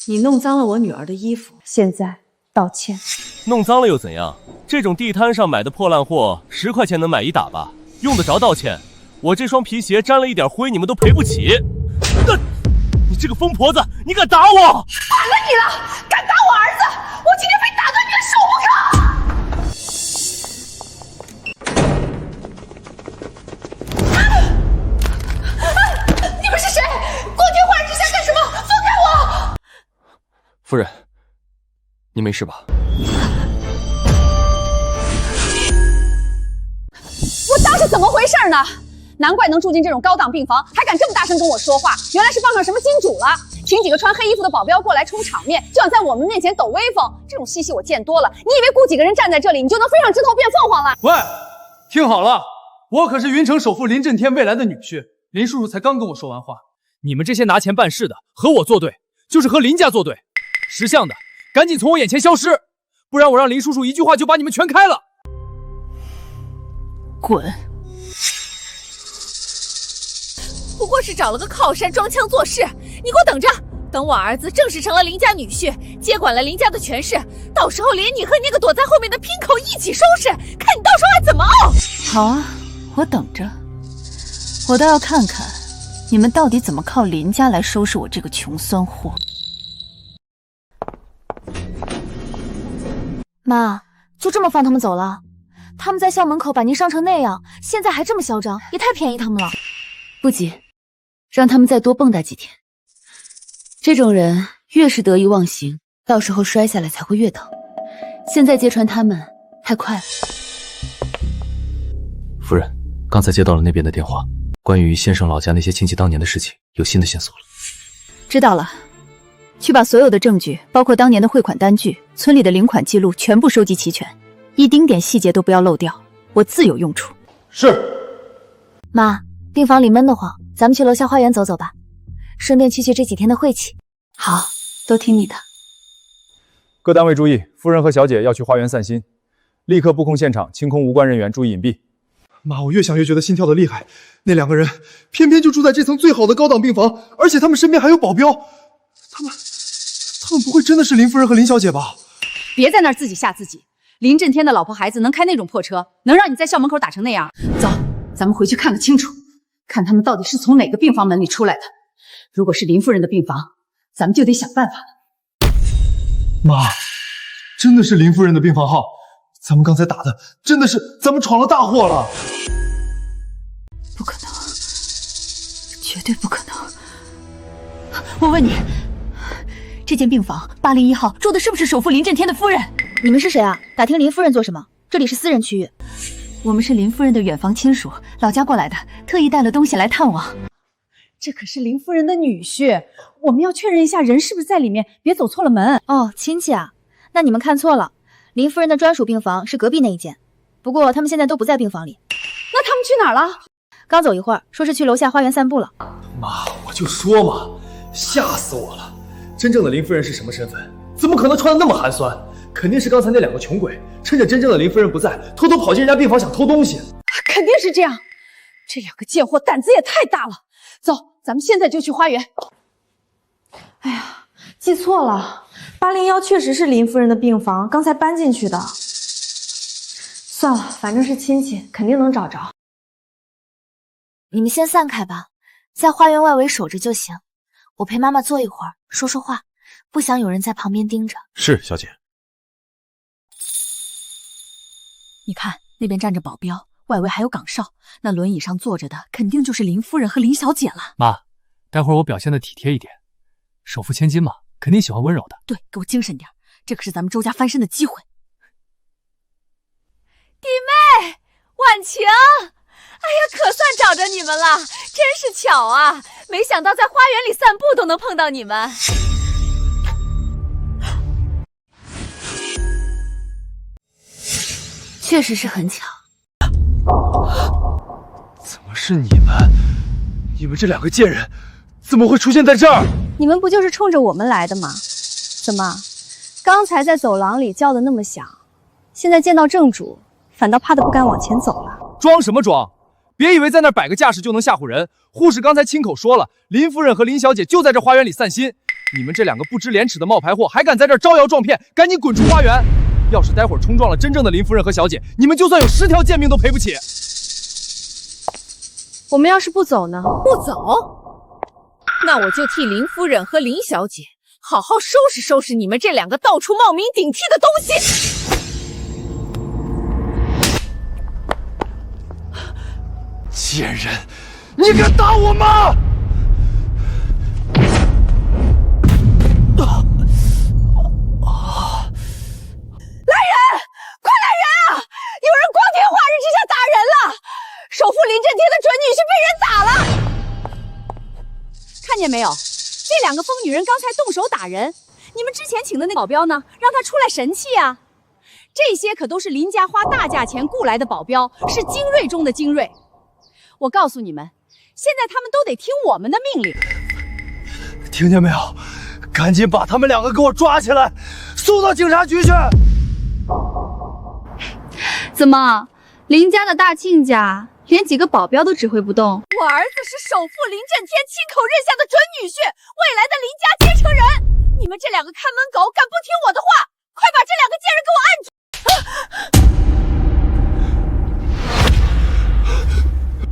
你弄脏了我女儿的衣服，现在道歉。弄脏了又怎样？这种地摊上买的破烂货，10块钱能买一打吧？用得着道歉？我这双皮鞋沾了一点灰，你们都赔不起。你这个疯婆子，你敢打我！反了你了！敢打我儿子，我今天非打断你的手不可！你们是谁？光天化日之下干什么？放开我！夫人，你没事吧？我当是怎么回事呢？难怪能住进这种高档病房，还敢这么大声跟我说话，原来是傍上什么金主了。请几个穿黑衣服的保镖过来充场面，就想在我们面前抖威风，这种戏我见多了。你以为雇几个人站在这里，你就能飞上枝头变凤凰了？喂，听好了，我可是云城首富林震天未来的女婿，林叔叔才刚跟我说完话。你们这些拿钱办事的，和我作对，就是和林家作对。识相的，赶紧从我眼前消失，不然我让林叔叔一句话就把你们全开了。滚！不过是找了个靠山装腔作势，你给我等着！等我儿子正式成了林家女婿，接管了林家的权势，到时候连你和那个躲在后面的姘口一起收拾，看你到时候还怎么熬！好啊，我等着，我倒要看看你们到底怎么靠林家来收拾我这个穷酸货。妈，就这么放他们走了？他们在校门口把您伤成那样，现在还这么嚣张，也太便宜他们了。不急，让他们再多蹦跶几天。这种人越是得意忘形，到时候摔下来才会越疼。现在揭穿他们太快了。夫人，刚才接到了那边的电话，关于先生老家那些亲戚当年的事情，有新的线索了。知道了，去把所有的证据，包括当年的汇款单据、村里的领款记录全部收集齐全，一丁点细节都不要漏掉，我自有用处。是。妈，病房里闷得慌，咱们去楼下花园走走吧，顺便去这几天的晦气。好，都听你的。各单位注意，夫人和小姐要去花园散心，立刻布控现场，清空无关人员，注意隐蔽。妈，我越想越觉得心跳的厉害。那2个人偏偏就住在这层最好的高档病房，而且他们身边还有保镖。他们不会真的是林夫人和林小姐吧？别在那儿自己吓自己。林震天的老婆孩子能开那种破车，能让你在校门口打成那样？走，咱们回去看个清楚，看他们到底是从哪个病房门里出来的。如果是林夫人的病房，咱们就得想办法了。妈，真的是林夫人的病房号，咱们刚才打的真的是咱们闯了大祸了。不可能，绝对不可能。我问你，这间病房801号住的是不是首富林震天的夫人？你们是谁啊？打听林夫人做什么？这里是私人区域。我们是林夫人的远房亲属，老家过来的，特意带了东西来探望。这可是林夫人的女婿，我们要确认一下人是不是在里面，别走错了门。哦，亲戚啊，那你们看错了，林夫人的专属病房是隔壁那一间，不过他们现在都不在病房里。那他们去哪儿了？刚走一会儿，说是去楼下花园散步了。妈，我就说嘛，吓死我了！真正的林夫人是什么身份？怎么可能穿得那么寒酸？肯定是刚才那2个穷鬼趁着真正的林夫人不在，偷偷跑进人家病房想偷东西。肯定是这样，这2个贱货胆子也太大了。走，咱们现在就去花园。哎呀，记错了，801确实是林夫人的病房，刚才搬进去的。算了，反正是亲戚，肯定能找着。你们先散开吧，在花园外围守着就行。我陪妈妈坐一会儿，说说话，不想有人在旁边盯着。是，小姐。你看那边站着保镖，外围还有岗哨，那轮椅上坐着的肯定就是林夫人和林小姐了。妈，待会儿我表现的体贴一点，首富千金嘛，肯定喜欢温柔的。对，给我精神点，这可是咱们周家翻身的机会。弟妹，婉晴，哎呀，可算找着你们了，真是巧啊！没想到在花园里散步都能碰到你们。确实是很巧。怎么是你们？你们这两个贱人怎么会出现在这儿？你们不就是冲着我们来的吗？怎么，刚才在走廊里叫的那么响，现在见到正主，反倒怕得不敢往前走了？装什么装？别以为在那儿摆个架势就能吓唬人。护士刚才亲口说了，林夫人和林小姐就在这花园里散心。你们这两个不知廉耻的冒牌货，还敢在这儿招摇撞骗，赶紧滚出花园！要是待会儿冲撞了真正的林夫人和小姐，你们就算有10条贱命都赔不起。我们要是不走呢？不走，那我就替林夫人和林小姐好好收拾收拾你们这两个到处冒名顶替的东西。贱人，你敢打我吗？来人，快来人啊！有人光天化日之下打人了，首富林震天的准女婿被人打了。看见没有？这两个疯女人刚才动手打人，你们之前请的那保镖呢？让他出来神气啊！这些可都是林家花大价钱雇来的保镖，是精锐中的精锐。我告诉你们，现在他们都得听我们的命令。听见没有？赶紧把他们两个给我抓起来，送到警察局去！怎么，林家的大亲家连几个保镖都指挥不动？我儿子是首富林震天亲口认下的准女婿，未来的林家继承人。你们这两个看门狗敢不听我的话，快把这两个贱人给我按住！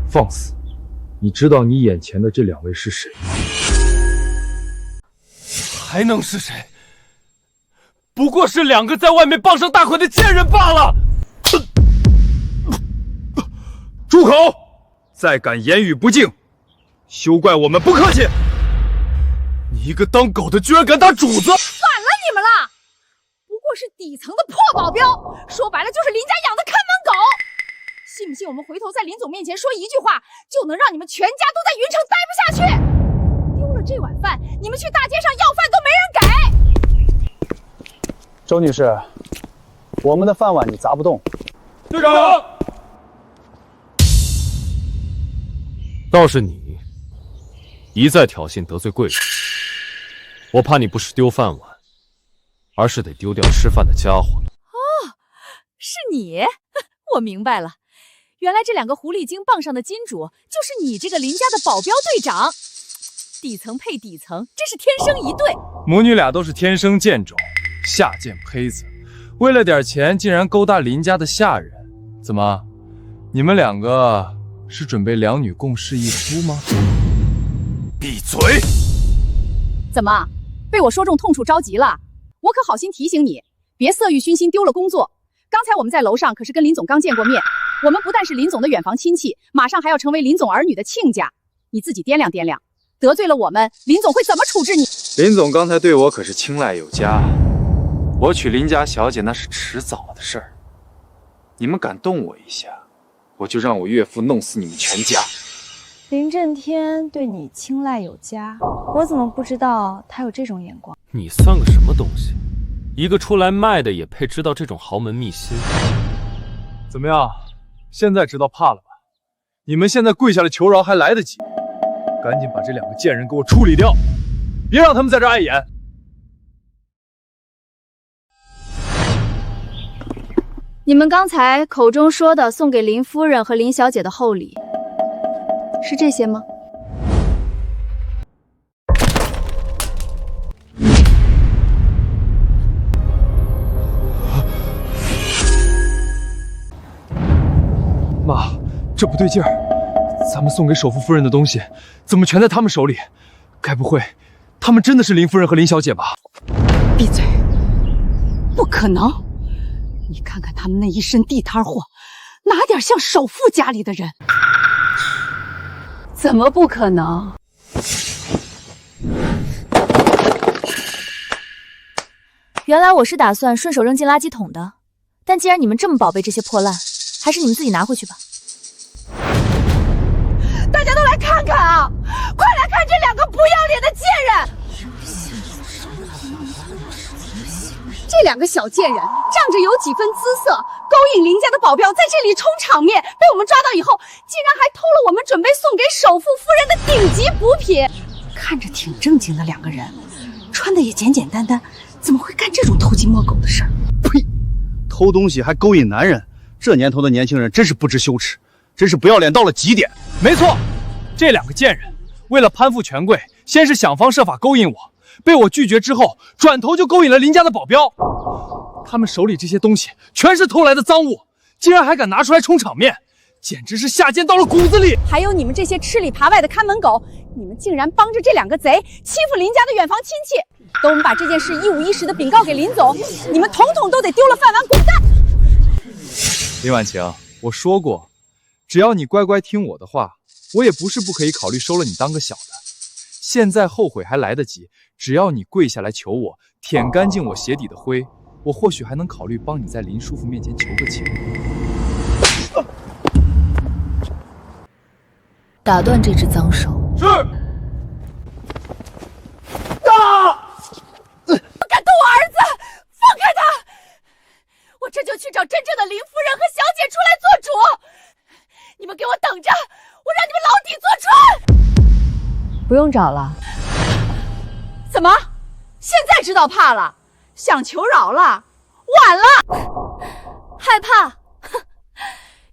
放肆！你知道你眼前的这两位是谁吗？还能是谁？不过是两个在外面傍上大款的贱人罢了。住口！再敢言语不敬，休怪我们不客气。你一个当狗的居然敢打主子！反了你们了！不过是底层的破保镖，说白了就是林家养的看门狗。信不信我们回头在林总面前说一句话，就能让你们全家都在云城待不下去？丢了这碗饭，你们去大街上要饭都没人给。周女士，我们的饭碗你砸不动。队长，倒是你一再挑衅得罪贵人，我怕你不是丢饭碗，而是得丢掉吃饭的家伙了。哦，是你，我明白了。原来这两个狐狸精傍上的金主，就是你这个林家的保镖队长。底层配底层，真是天生一对。母女俩都是天生贱种，下贱胚子，为了点钱竟然勾搭林家的下人。怎么，你们两个是准备两女共侍一夫吗？闭嘴！怎么，被我说中痛处着急了？我可好心提醒你，别色欲熏心丢了工作。刚才我们在楼上可是跟林总刚见过面，我们不但是林总的远房亲戚，马上还要成为林总儿女的亲家。你自己掂量掂量，得罪了我们，林总会怎么处置你？林总刚才对我可是青睐有加，我娶林家小姐那是迟早的事儿。你们敢动我一下，我就让我岳父弄死你们全家。林震天对你青睐有加，我怎么不知道他有这种眼光？你算个什么东西？一个出来卖的也配知道这种豪门秘辛？怎么样，现在知道怕了吧？你们现在跪下来求饶还来得及，赶紧把这两个贱人给我处理掉，别让他们在这碍眼。你们刚才口中说的送给林夫人和林小姐的厚礼，是这些吗？妈，这不对劲儿，咱们送给首富夫人的东西，怎么全在他们手里？该不会，他们真的是林夫人和林小姐吧？闭嘴！不可能！你看看他们那一身地摊货，哪点像首富家里的人？怎么不可能？原来我是打算顺手扔进垃圾桶的，但既然你们这么宝贝这些破烂，还是你们自己拿回去吧。大家都来看看啊！快来看这两个不要脸的贱人！这两个小贱人仗着有几分姿色，勾引林家的保镖在这里充场面，被我们抓到以后，竟然还偷了我们准备送给首富夫人的顶级补品。看着挺正经的两个人，穿的也简简单单，怎么会干这种偷鸡摸狗的事儿？呸！偷东西还勾引男人，这年头的年轻人真是不知羞耻，真是不要脸到了极点。没错，这两个贱人为了攀附权贵，先是想方设法勾引我，被我拒绝之后，转头就勾引了林家的保镖。他们手里这些东西全是偷来的赃物，竟然还敢拿出来充场面，简直是下贱到了骨子里。还有你们这些吃里扒外的看门狗，你们竟然帮着这两个贼欺负林家的远房亲戚。等我们把这件事一五一十的禀告给林总，你们统统都得丢了饭碗滚蛋！林婉晴，我说过，只要你乖乖听我的话，我也不是不可以考虑收了你当个小的。现在后悔还来得及，只要你跪下来求我，舔干净我鞋底的灰，我或许还能考虑帮你在林叔父面前求个情。打断这只脏手。是。不敢动我儿子，放开他！我这就去找真正的林夫人和小姐出来做主。你们给我等着，我让你们牢底坐穿！不用找了。怎么？现在知道怕了？想求饶了？晚了！害怕？哼！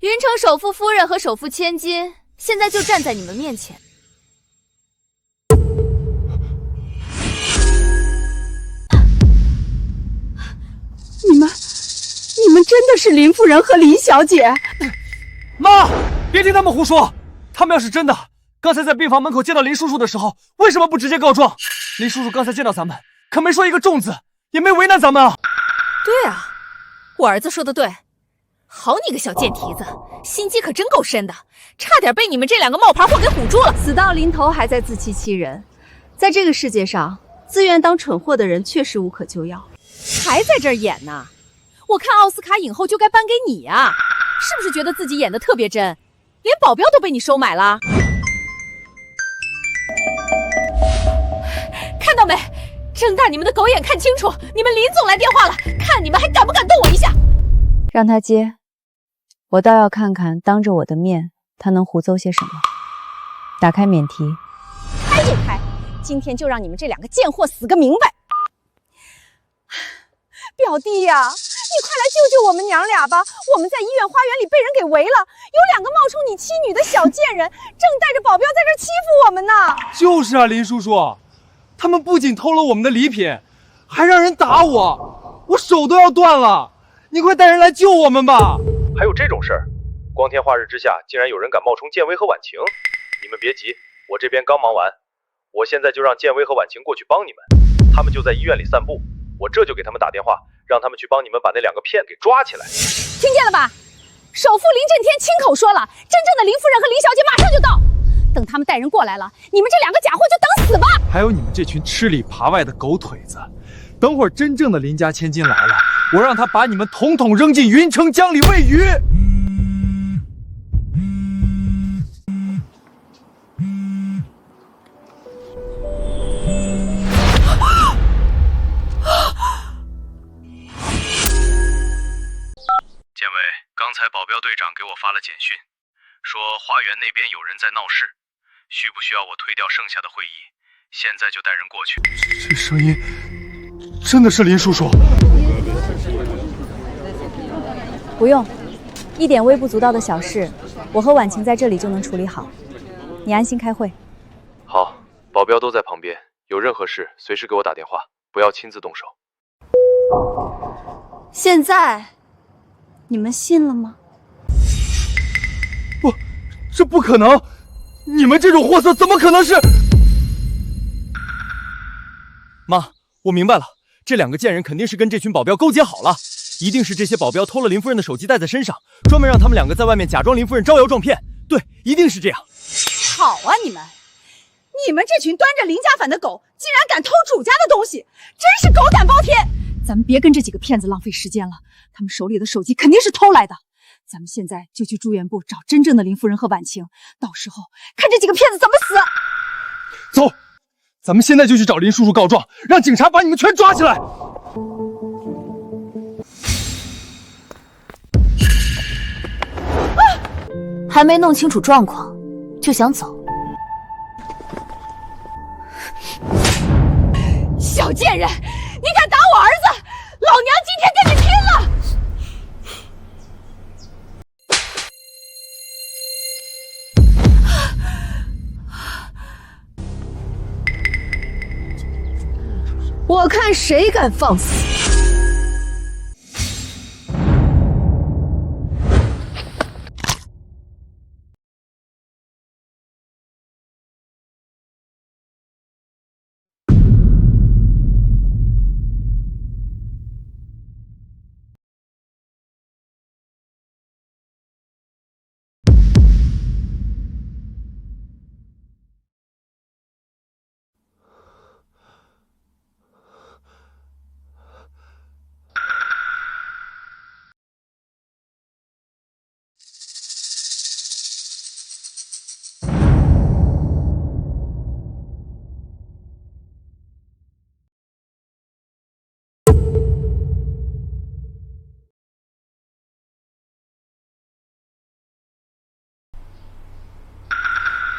云城首富夫人和首富千金现在就站在你们面前。你们真的是林夫人和林小姐？妈，别听他们胡说，他们要是真的，刚才在病房门口见到林叔叔的时候，为什么不直接告状？林叔叔刚才见到咱们，可没说一个重字，也没为难咱们啊。对啊，我儿子说的对。好你个小贱蹄子，心机可真够深的，差点被你们这两个冒牌货给唬住了。死到临头还在自欺欺人，在这个世界上，自愿当蠢货的人确实无可救药。还在这儿演呢？我看奥斯卡影后就该颁给你啊！是不是觉得自己演得特别真，连保镖都被你收买了？看到没？睁大你们的狗眼看清楚，你们林总来电话了，看你们还敢不敢动我一下？让他接，我倒要看看当着我的面他能胡诌些什么。打开免提。开就开，今天就让你们这两个贱货死个明白！表弟呀，你快来救救我们娘俩吧！我们在医院花园里被人给围了，有两个冒充你妻女的小贱人，正带着保镖在这欺负我们呢。就是啊，林叔叔，他们不仅偷了我们的礼品，还让人打我，我手都要断了。你快带人来救我们吧！还有这种事儿？光天化日之下，竟然有人敢冒充建威和婉晴？你们别急，我这边刚忙完，我现在就让建威和婉晴过去帮你们。他们就在医院里散步，我这就给他们打电话，让他们去帮你们把那两个骗给抓起来。听见了吧？首富林震天亲口说了，真正的林夫人和林小姐马上就到。等他们带人过来了，你们这两个假货就等死吧！还有你们这群吃里扒外的狗腿子，等会儿真正的林家千金来了，我让他把你们统统扔进云城江里喂鱼。建伟，刚才保镖队长给我发了简讯，说花园那边有人在闹事，需不需要我推掉剩下的会议？现在就带人过去。这声音真的是林叔叔？不用，一点微不足道的小事，我和婉晴在这里就能处理好。你安心开会。好，保镖都在旁边，有任何事随时给我打电话，不要亲自动手。现在你们信了吗？不，这不可能！你们这种货色怎么可能是？妈，我明白了，这两个贱人肯定是跟这群保镖勾结好了，一定是这些保镖偷了林夫人的手机带在身上，专门让他们两个在外面假装林夫人招摇撞骗。对，一定是这样。好啊，你们这群端着林家反的狗，竟然敢偷主家的东西，真是狗胆包天！咱们别跟这几个骗子浪费时间了，他们手里的手机肯定是偷来的。咱们现在就去住院部找真正的林夫人和婉晴，到时候看这几个骗子怎么死！走，咱们现在就去找林叔叔告状，让警察把你们全抓起来。还没弄清楚状况就想走？小贱人，你敢打我儿子，老娘今天跟你拼了！我看谁敢放肆！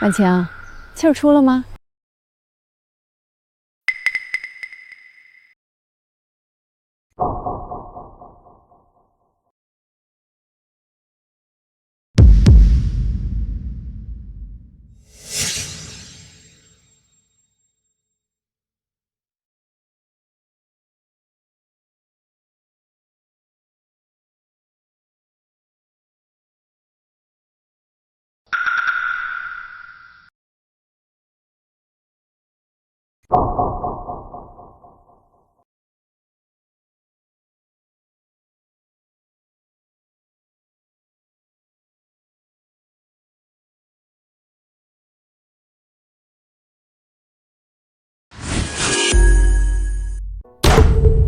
婉晴，气儿出了吗？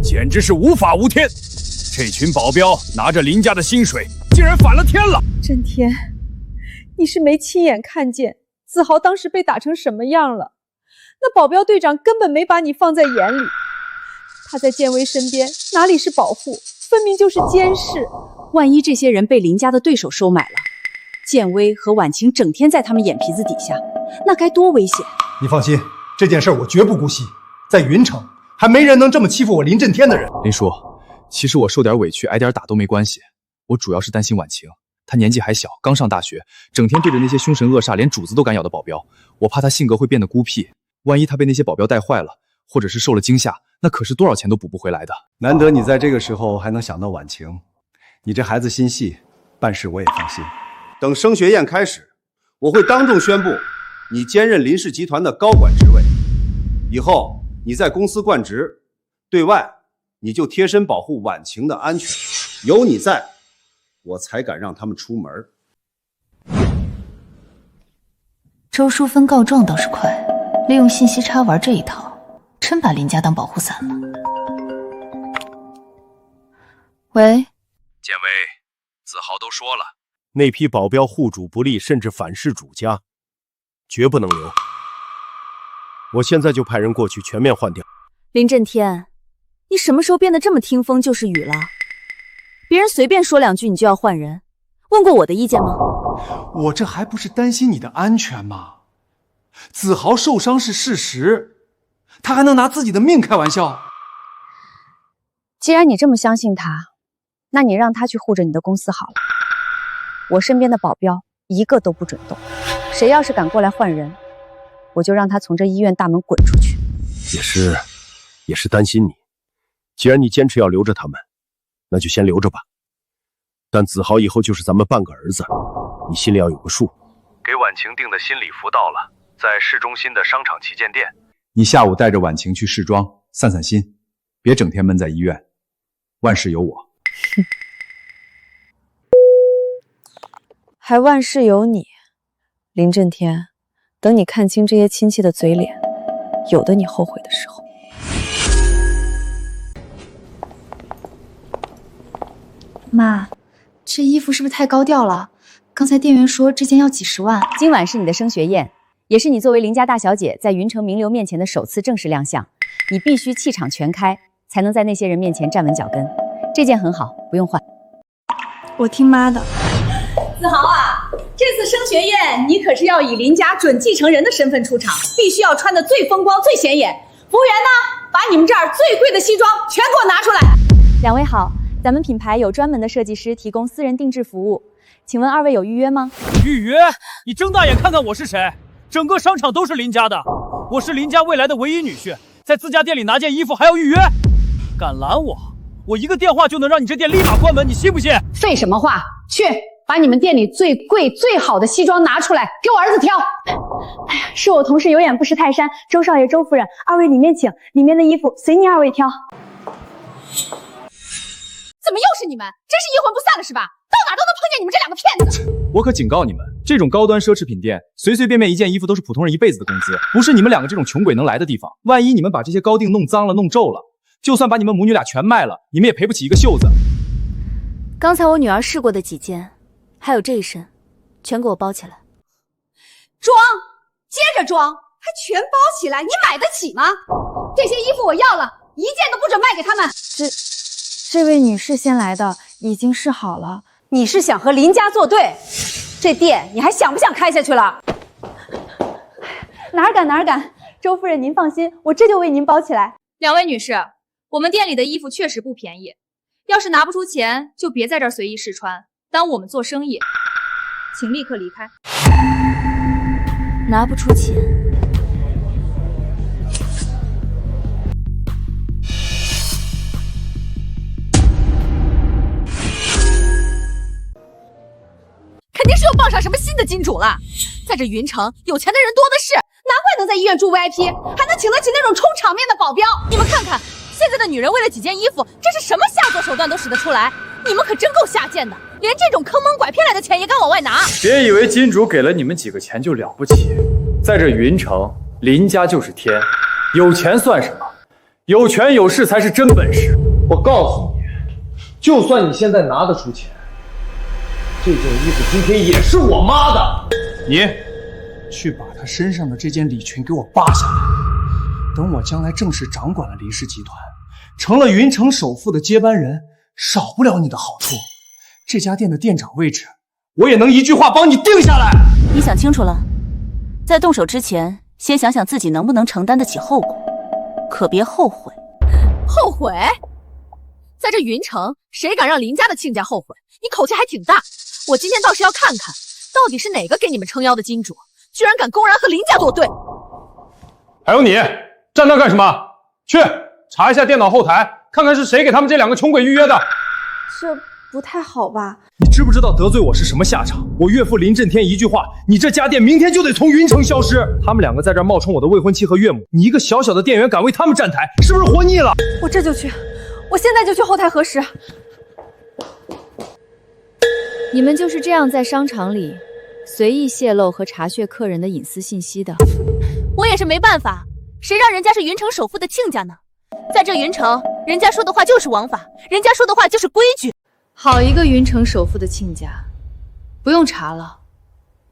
简直是无法无天！这群保镖拿着林家的薪水，竟然反了天了！震天，你是没亲眼看见子豪当时被打成什么样了？那保镖队长根本没把你放在眼里，他在建威身边哪里是保护，分明就是监视。万一这些人被林家的对手收买了，建威和婉晴整天在他们眼皮子底下，那该多危险！你放心，这件事我绝不姑息。在云城，还没人能这么欺负我林震天的人。林叔，其实我受点委屈，挨点打都没关系。我主要是担心婉晴，她年纪还小，刚上大学，整天对着那些凶神恶煞、连主子都敢咬的保镖，我怕她性格会变得孤僻。万一她被那些保镖带坏了，或者是受了惊吓，那可是多少钱都补不回来的。难得你在这个时候还能想到婉晴，你这孩子心细，办事我也放心。等升学宴开始，我会当众宣布你兼任林氏集团的高管职位，以后你在公司贯职，对外你就贴身保护婉晴的安全，有你在，我才敢让他们出门。周淑芬告状倒是快，利用信息差玩这一套，真把林家当保护伞了。喂，建威，子豪都说了，那批保镖护主不利，甚至反噬主家，绝不能留。我现在就派人过去全面换掉。林震天，你什么时候变得这么听风就是雨了？别人随便说两句你就要换人，问过我的意见吗？我这还不是担心你的安全吗？子豪受伤是事实，他还能拿自己的命开玩笑？既然你这么相信他，那你让他去护着你的公司好了。我身边的保镖一个都不准动，谁要是敢过来换人，我就让他从这医院大门滚出去。也是担心你。既然你坚持要留着他们，那就先留着吧。但子豪以后就是咱们半个儿子，你心里要有个数。给婉晴订的新礼服到了，在市中心的商场旗舰店。你下午带着婉晴去试妆，散散心，别整天闷在医院。万事有我。还万事有你，林震天，等你看清这些亲戚的嘴脸，有的你后悔的时候。妈，这衣服是不是太高调了？刚才店员说这件要几十万。今晚是你的升学宴，也是你作为林家大小姐在云城名流面前的首次正式亮相，你必须气场全开，才能在那些人面前站稳脚跟。这件很好，不用换。我听妈的。子豪啊，这次升学宴，你可是要以林家准继承人的身份出场，必须要穿得最风光、最显眼。服务员呢，把你们这儿最贵的西装全给我拿出来。两位好，咱们品牌有专门的设计师提供私人定制服务，请问二位有预约吗？预约？你睁大眼看看我是谁？整个商场都是林家的，我是林家未来的唯一女婿，在自家店里拿件衣服还要预约？敢拦我，我一个电话就能让你这店立马关门，你信不信？废什么话，去把你们店里最贵最好的西装拿出来，给我儿子挑。哎呀，是我同事有眼不识泰山，周少爷、周夫人，二位里面请，里面的衣服随您二位挑。怎么又是你们？真是阴魂不散了是吧？到哪都能碰见你们这两个骗子！我可警告你们，这种高端奢侈品店，随随便便一件衣服都是普通人一辈子的工资，不是你们两个这种穷鬼能来的地方。万一你们把这些高定弄脏了、弄皱了，就算把你们母女俩全卖了，你们也赔不起一个袖子。刚才我女儿试过的几件，还有这一身，全给我包起来。装，接着装，还全包起来，你买得起吗？这些衣服我要了，一件都不准卖给他们。这位女士先来的，已经试好了。你是想和林家作对？这店你还想不想开下去了？哪儿敢哪儿敢！周夫人您放心，我这就为您包起来。两位女士，我们店里的衣服确实不便宜，要是拿不出钱，就别在这儿随意试穿，耽误我们做生意，请立刻离开。拿不出钱。肯定是又傍上什么新的金主了。在这云城，有钱的人多的是，难怪能在医院住 VIP， 还能请得起那种充场面的保镖。你们看看，现在的女人为了几件衣服，这是什么下作手段都使得出来。你们可真够下贱的，连这种坑蒙拐骗来的钱也敢往外拿。别以为金主给了你们几个钱就了不起，在这云城，林家就是天，有钱算什么？有权有势才是真本事。我告诉你，就算你现在拿得出钱，这件衣服今天也是我妈的。你去把她身上的这件礼裙给我扒下来，等我将来正式掌管了林氏集团，成了云城首富的接班人，少不了你的好处。这家店的店长位置，我也能一句话帮你定下来。你想清楚了，在动手之前，先想想自己能不能承担得起后果，可别后悔。后悔？在这云城，谁敢让林家的亲家后悔？你口气还挺大。我今天倒是要看看，到底是哪个给你们撑腰的金主，居然敢公然和林家作对。还有你，站那干什么？去查一下电脑后台，看看是谁给他们这两个穷鬼预约的。这不太好吧？你知不知道得罪我是什么下场？我岳父林震天一句话，你这家店明天就得从云城消失。他们两个在这儿冒充我的未婚妻和岳母，你一个小小的店员敢为他们站台，是不是活腻了？我这就去，我现在就去后台核实。你们就是这样在商场里随意泄露和查阅客人的隐私信息的？我也是没办法，谁让人家是云城首富的亲家呢？在这云城，人家说的话就是王法，人家说的话就是规矩。好一个云城首富的亲家，不用查了，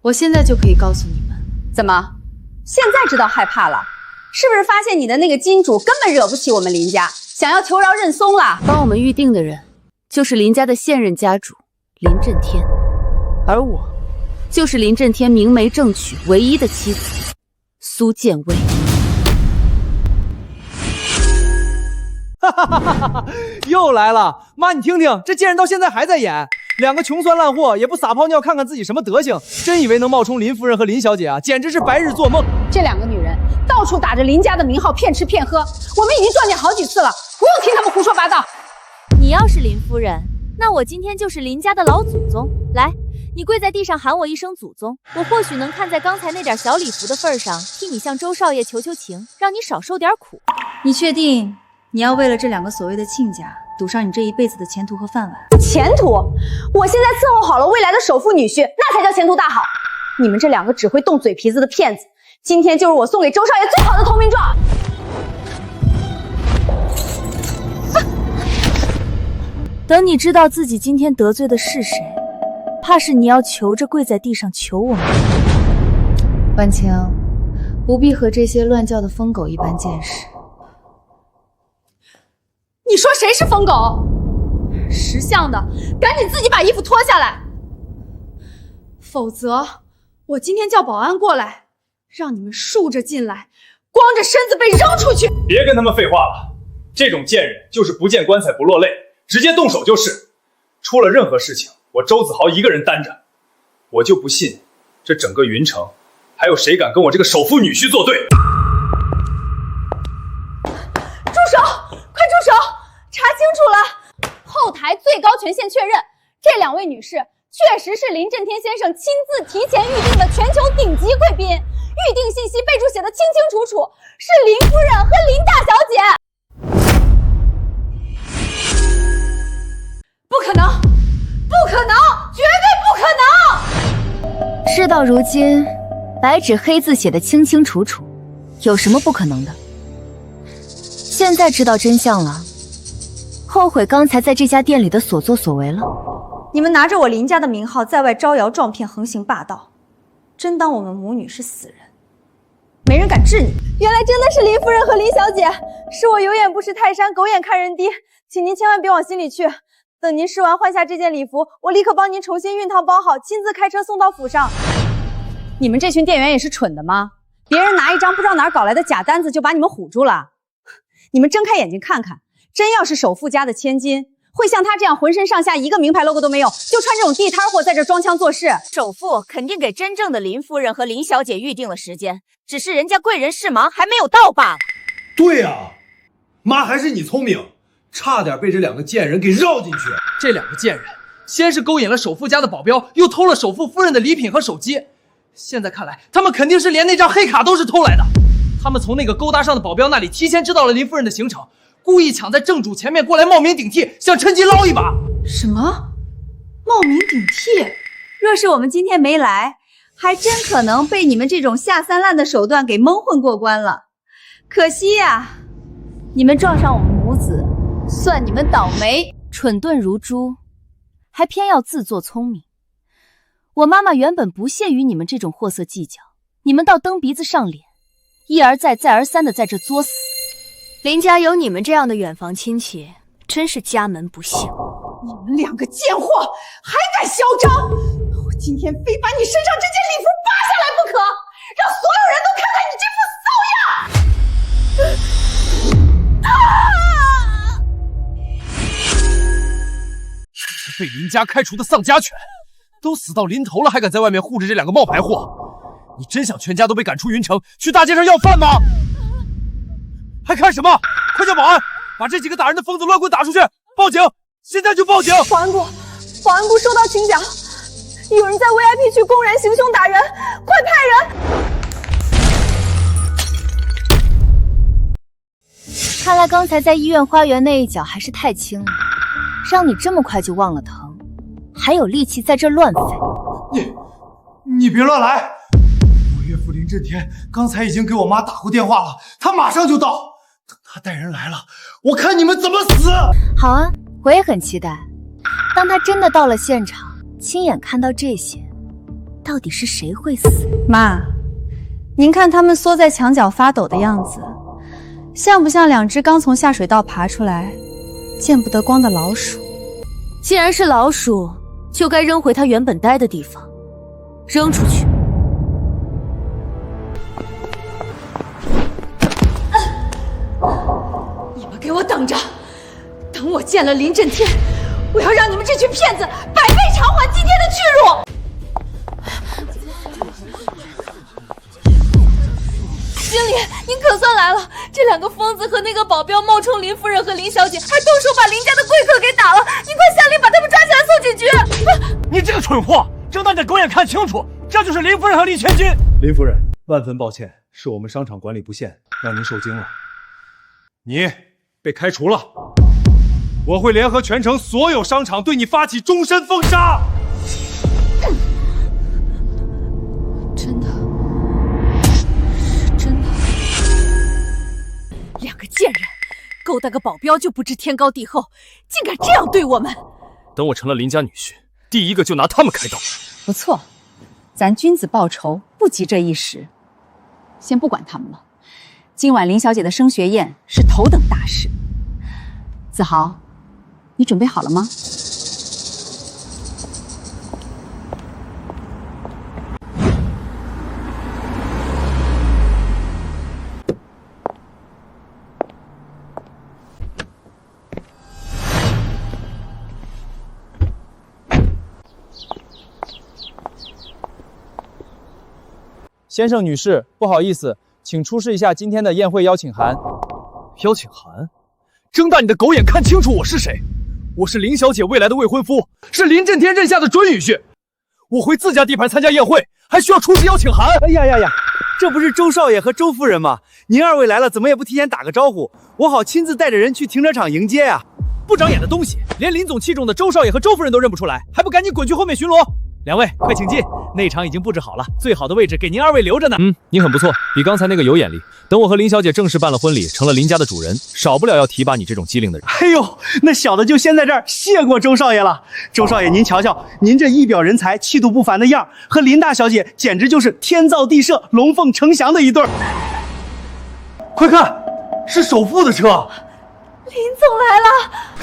我现在就可以告诉你们。怎么，现在知道害怕了？是不是发现你的那个金主根本惹不起我们林家，想要求饶认怂了？帮我们预定的人就是林家的现任家主林震天，而我就是林震天明媒正娶唯一的妻子苏建威。哈哈哈哈！又来了，妈，你听听，这贱人到现在还在演，两个穷酸烂货也不撒泡尿看看自己什么德行，真以为能冒充林夫人和林小姐啊，简直是白日做梦。这两个女人到处打着林家的名号骗吃骗喝，我们已经撞见好几次了，不用听他们胡说八道。你要是林夫人，那我今天就是林家的老祖宗。来，你跪在地上喊我一声祖宗，我或许能看在刚才那点小礼服的份上，替你向周少爷求求情，让你少受点苦。你确定你要为了这两个所谓的亲家赌上你这一辈子的前途和饭碗？前途？我现在伺候好了未来的首富女婿，那才叫前途大好。你们这两个只会动嘴皮子的骗子，今天就是我送给周少爷最好的投名状。等你知道自己今天得罪的是谁，怕是你要求着跪在地上求我们。婉清，不必和这些乱叫的疯狗一般见识。你说谁是疯狗？识相的，赶紧自己把衣服脱下来。否则我今天叫保安过来，让你们竖着进来，光着身子被扔出去。别跟他们废话了，这种贱人就是不见棺材不落泪，直接动手就是。出了任何事情，我周子豪一个人担着。我就不信，这整个云城还有谁敢跟我这个首富女婿作对？住手！快住手！查清楚了，后台最高权限确认，这2位女士确实是林震天先生亲自提前预定的全球顶级贵宾，预定信息备注写的清清楚楚，是林夫人和林大小姐。不可能，不可能，绝对不可能！事到如今，白纸黑字写的清清楚楚，有什么不可能的？现在知道真相了，后悔刚才在这家店里的所作所为了。你们拿着我林家的名号在外招摇撞骗，横行霸道，真当我们母女是死人，没人敢治你。原来真的是林夫人和林小姐，是我有眼不识泰山，狗眼看人低，请您千万别往心里去。等您试完换下这件礼服，我立刻帮您重新熨烫包好，亲自开车送到府上。你们这群店员也是蠢的吗？别人拿一张不知道哪儿搞来的假单子就把你们唬住了？你们睁开眼睛看看，真要是首富家的千金，会像他这样浑身上下一个名牌 logo 都没有，就穿这种地摊货在这装腔作势？首富肯定给真正的林夫人和林小姐预定了时间，只是人家贵人事忙还没有到罢了。对啊，妈还是你聪明，差点被这2个贱人给绕进去。这2个贱人，先是勾引了首富家的保镖，又偷了首富夫人的礼品和手机。现在看来，他们肯定是连那张黑卡都是偷来的。他们从那个勾搭上的保镖那里提前知道了林夫人的行程，故意抢在正主前面过来冒名顶替，想趁机捞一把。什么？冒名顶替？若是我们今天没来，还真可能被你们这种下三滥的手段给蒙混过关了。可惜呀，你们撞上我们母子，算你们倒霉。蠢钝如猪，还偏要自作聪明。我妈妈原本不屑于你们这种货色计较，你们倒蹬鼻子上脸，一而再再而三的在这作死。林家有你们这样的远房亲戚，真是家门不幸。你们2个贱货，还敢嚣张！我今天非把你身上这件礼服扒下来不可，让所有人都看看你这副骚样！被林家开除的丧家犬，都死到临头了，还敢在外面护着这2个冒牌货！你真想全家都被赶出云城，去大街上要饭吗？还看什么？快叫保安，把这几个打人的疯子乱棍打出去！报警！现在就报警！保安部收到请讲，有人在 VIP 区公然行凶打人，快派人！看来刚才在医院花园那一脚还是太轻了，让你这么快就忘了疼，还有力气在这乱飞。你别乱来！我岳父林震天刚才已经给我妈打过电话了，他马上就到。等他带人来了，我看你们怎么死！好啊，我也很期待。当他真的到了现场，亲眼看到这些，到底是谁会死？妈，您看他们缩在墙角发抖的样子，像不像2只刚从下水道爬出来、见不得光的老鼠？既然是老鼠，就该扔回它原本待的地方，扔出去。你们给我等着！等我见了林震天，我要让你们这群骗子百倍偿还今天的屈辱！经理，您可算来了！这2个疯子和那个保镖冒充林夫人和林小姐，还动手把林家的贵客给打了！您快下令把他们抓起来送警局！你这个蠢货，睁大你的狗眼看清楚，这就是林夫人和林千金！林夫人，万分抱歉，是我们商场管理不善，让您受惊了。你被开除了，我会联合全城所有商场对你发起终身封杀！真的！2个贱人，勾搭个保镖就不知天高地厚，竟敢这样对我们！等我成了林家女婿，第一个就拿他们开刀。不错，咱君子报仇，不急这一时。先不管他们了，今晚林小姐的升学宴是头等大事。子豪，你准备好了吗？先生、女士，不好意思，请出示一下今天的宴会邀请函。邀请函？睁大你的狗眼，看清楚我是谁！我是林小姐未来的未婚夫，是林震天任下的准女婿。我回自家地盘参加宴会，还需要出示邀请函？哎呀呀呀，这不是周少爷和周夫人吗？您二位来了，怎么也不提前打个招呼，我好亲自带着人去停车场迎接啊！不长眼的东西，连林总器重的周少爷和周夫人都认不出来，还不赶紧滚去后面巡逻！两位快请进，内场已经布置好了，最好的位置给您二位留着呢。你很不错，比刚才那个有眼力。等我和林小姐正式办了婚礼，成了林家的主人，少不了要提拔你这种机灵的人。哎呦，那小的就先在这儿谢过周少爷了。周少爷，您瞧瞧，您这一表人才、气度不凡的样儿，和林大小姐简直就是天造地设、龙凤呈祥的一对儿。快看，是首富的车。林总来了。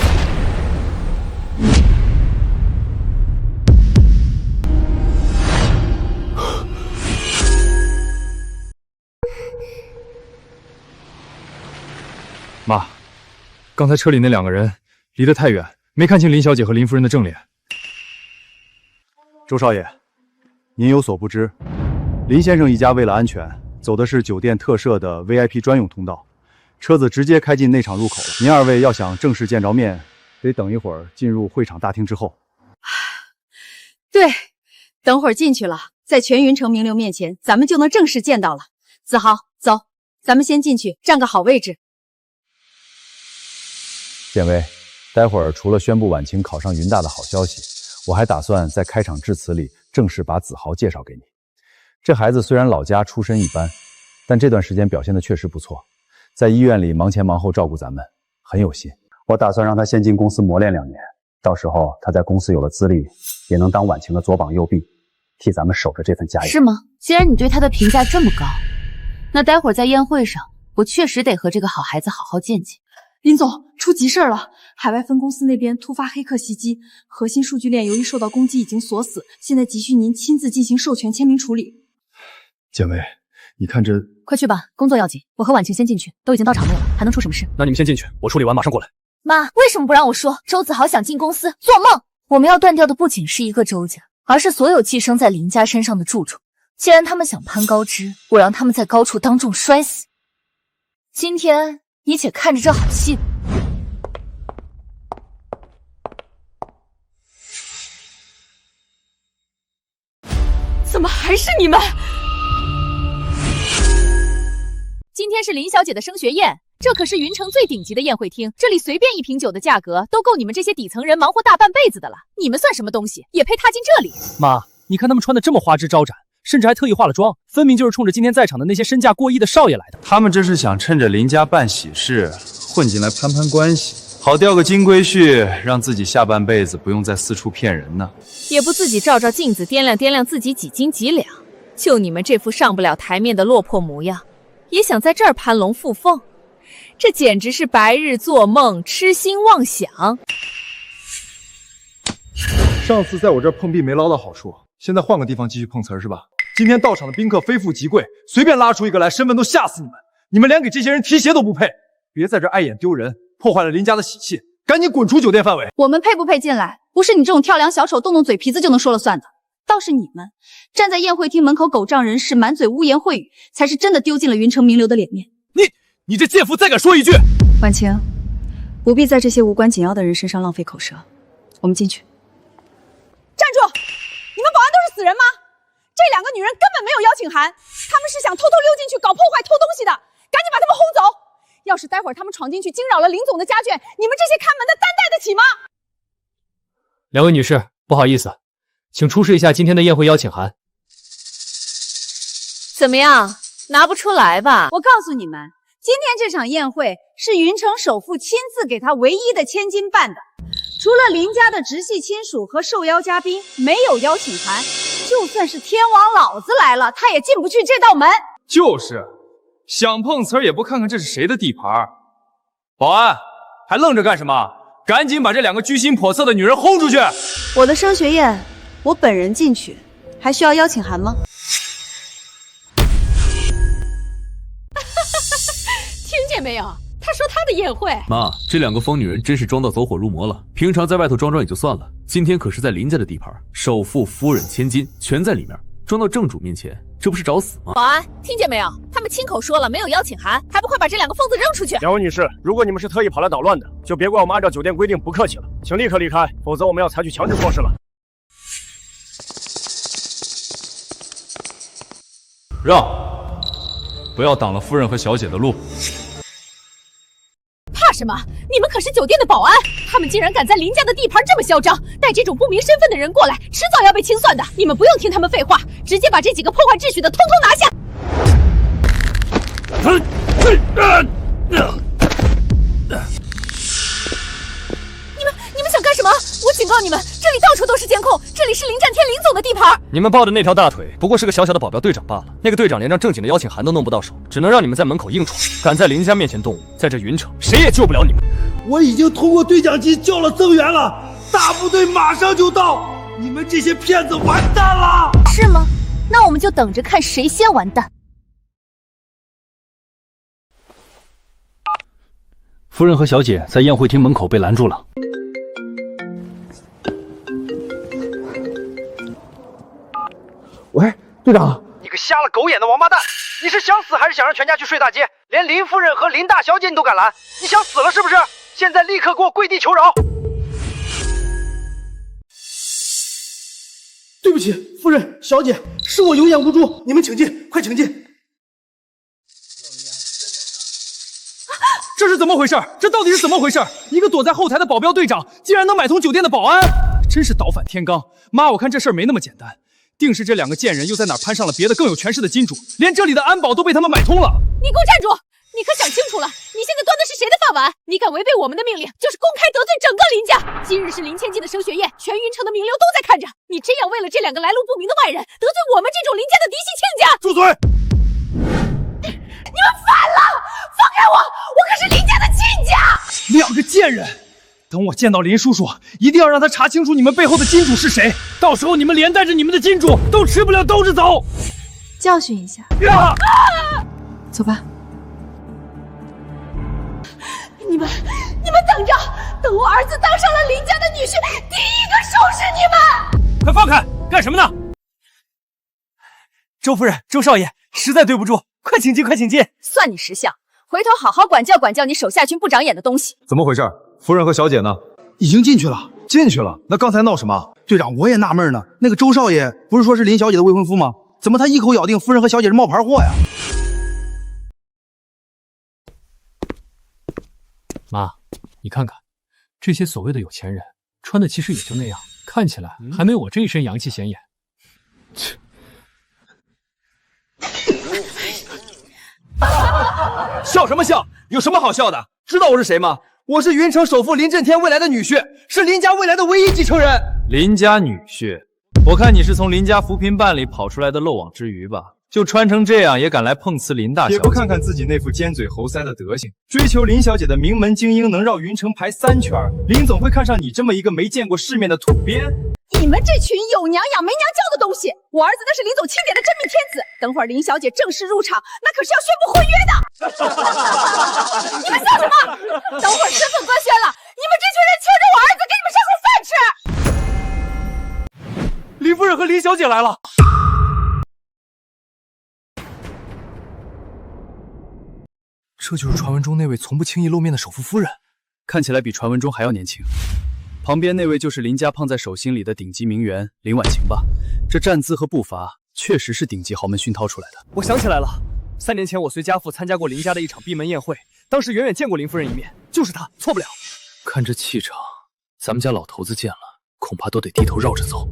妈，刚才车里那2个人离得太远，没看清林小姐和林夫人的正脸。周少爷，您有所不知，林先生一家为了安全，走的是酒店特设的 VIP 专用通道，车子直接开进内场入口了。您二位要想正式见着面，得等一会儿进入会场大厅之后。对，等会儿进去了，在全云城名流面前，咱们就能正式见到了。子豪，走，咱们先进去，占个好位置。建威，待会儿除了宣布婉晴考上云大的好消息，我还打算在开场致辞里正式把子豪介绍给你。这孩子虽然老家出身一般，但这段时间表现的确实不错，在医院里忙前忙后照顾咱们，很有心。我打算让他先进公司磨练2年，到时候他在公司有了资历，也能当婉晴的左膀右臂，替咱们守着这份家业。是吗？既然你对他的评价这么高，那待会儿在宴会上，我确实得和这个好孩子好好见见。林总，出急事了！海外分公司那边突发黑客袭击，核心数据链由于受到攻击已经锁死，现在急需您亲自进行授权签名处理。建威，你看这……快去吧，工作要紧。我和婉晴先进去，都已经到场内了，还能出什么事？那你们先进去，我处理完马上过来。妈，为什么不让我说？周子豪想进公司，做梦！我们要断掉的不仅是一个周家，而是所有寄生在林家身上的蛀虫。既然他们想攀高枝，我让他们在高处当众摔死。今天你且看着这好戏吧。怎么还是你们？今天是林小姐的升学宴，这可是云城最顶级的宴会厅，这里随便1瓶酒的价格都够你们这些底层人忙活大半辈子的了。你们算什么东西，也配踏进这里？妈，你看他们穿的这么花枝招展，甚至还特意化了妆，分明就是冲着今天在场的那些身价过亿的少爷来的。他们这是想趁着林家办喜事，混进来攀攀关系，好钓个金龟婿，让自己下半辈子不用再四处骗人呢。也不自己照照镜子掂量掂量自己几斤几两，就你们这副上不了台面的落魄模样，也想在这儿攀龙附凤，这简直是白日做梦，痴心妄想。上次在我这儿碰壁没捞到好处，现在换个地方继续碰瓷儿是吧？今天到场的宾客非富即贵，随便拉出一个来，身份都吓死你们！你们连给这些人提鞋都不配，别在这碍眼丢人，破坏了林家的喜气，赶紧滚出酒店范围！我们配不配进来，不是你这种跳梁小丑动动嘴皮子就能说了算的。倒是你们站在宴会厅门口狗仗人势，满嘴污言秽语，才是真的丢尽了云城名流的脸面。你这贱妇再敢说一句！婉晴，不必在这些无关紧要的人身上浪费口舌。我们进去。站住！你们保安都是死人吗？这2个女人根本没有邀请函，她们是想偷偷溜进去搞破坏、偷东西的，赶紧把她们轰走！要是待会儿她们闯进去惊扰了林总的家眷，你们这些看门的担待得起吗？2位女士，不好意思，请出示一下今天的宴会邀请函。怎么样，拿不出来吧？我告诉你们，今天这场宴会是云城首富亲自给他唯一的千金办的，除了林家的直系亲属和受邀嘉宾，没有邀请函。就算是天王老子来了，他也进不去这道门。就是，想碰瓷儿也不看看这是谁的地盘。保安，还愣着干什么？赶紧把这2个居心叵测的女人轰出去！我的升学宴，我本人进去，还需要邀请函吗？听见没有？他说他的宴会。妈，这2个疯女人真是装到走火入魔了。平常在外头装装也就算了，今天可是在林家的地盘，首富、夫人、千金全在里面，装到正主面前，这不是找死吗？保安，听见没有？他们亲口说了没有邀请函，还不快把这2个疯子扔出去！两位女士，如果你们是特意跑来捣乱的，就别怪我们按照酒店规定不客气了，请立刻离开，否则我们要采取强制措施了。让，不要挡了夫人和小姐的路。怕什么？你们可是酒店的保安，他们竟然敢在林家的地盘这么嚣张，带这种不明身份的人过来，迟早要被清算的。你们不用听他们废话，直接把这几个破坏秩序的通通拿下！你们想干什么？我警告你们，这里到处都是监控，这里是林战天林总的地盘。你们抱的那条大腿不过是个小小的保镖队长罢了，那个队长连张正经的邀请函都弄不到手，只能让你们在门口硬闯。敢在林家面前动武，在这云城谁也救不了你们。我已经通过对讲机叫了增援了，大部队马上就到，你们这些骗子完蛋了！是吗？那我们就等着看谁先完蛋。夫人和小姐在宴会厅门口被拦住了。喂，队长，你个瞎了狗眼的王八蛋！你是想死还是想让全家去睡大街？连林夫人和林大小姐你都敢拦，你想死了是不是？现在立刻给我跪地求饶！对不起，夫人、小姐，是我有眼无珠，你们请进，快请进。这是怎么回事？这到底是怎么回事？一个躲在后台的保镖队长，竟然能买通酒店的保安，真是倒反天罡！妈，我看这事儿没那么简单，定是这2个贱人又在哪儿攀上了别的更有权势的金主，连这里的安保都被他们买通了。你给我站住！你可想清楚了，你现在端的是谁的饭碗？你敢违背我们的命令，就是公开得罪整个林家。今日是林千金的升学宴，全云城的名流都在看着。你真要为了这2个来路不明的外人，得罪我们这种林家的嫡系亲家？住嘴！你们反了！放开我！我可是林家的亲家！2个贱人！等我见到林叔叔，一定要让他查清楚你们背后的金主是谁。到时候你们连带着你们的金主都吃不了兜着走。教训一下。走吧。你们等着，等我儿子当上了林家的女婿，第一个收拾你们！快放开！干什么呢？周夫人、周少爷，实在对不住，快请进，快请进。算你识相，回头好好管教管教你手下群不长眼的东西。怎么回事？夫人和小姐呢？已经进去了。进去了？那刚才闹什么？队长，我也纳闷呢。那个周少爷不是说是林小姐的未婚夫吗？怎么他一口咬定夫人和小姐是冒牌货呀？妈，你看看，这些所谓的有钱人穿的其实也就那样，看起来还没我这一身洋气显眼。切！笑什么笑？有什么好笑的？知道我是谁吗？我是云城首富林震天未来的女婿，是林家未来的唯一继承人。林家女婿，我看你是从林家扶贫办里跑出来的漏网之鱼吧？就穿成这样也敢来碰瓷林大小姐，也不看看自己那副尖嘴猴腮的德行。追求林小姐的名门精英能绕云城排3圈，林总会看上你这么一个没见过世面的土鳖？你们这群有娘养没娘教的东西！我儿子那是林总钦点的真命天子，等会儿林小姐正式入场，那可是要宣布婚约的。你们笑什么？等会儿身份官宣了，你们这群人牵着我儿子给你们上口饭吃！林夫人和林小姐来了。这就是传闻中那位从不轻易露面的首富夫人，看起来比传闻中还要年轻。旁边那位就是林家胖在手心里的顶级名媛林婉晴吧？这站姿和步伐确实是顶级豪门熏陶出来的。我想起来了，3年前我随家父参加过林家的一场闭门宴会，当时远远见过林夫人一面，就是她，错不了。看这气场，咱们家老头子见了恐怕都得低头绕着走。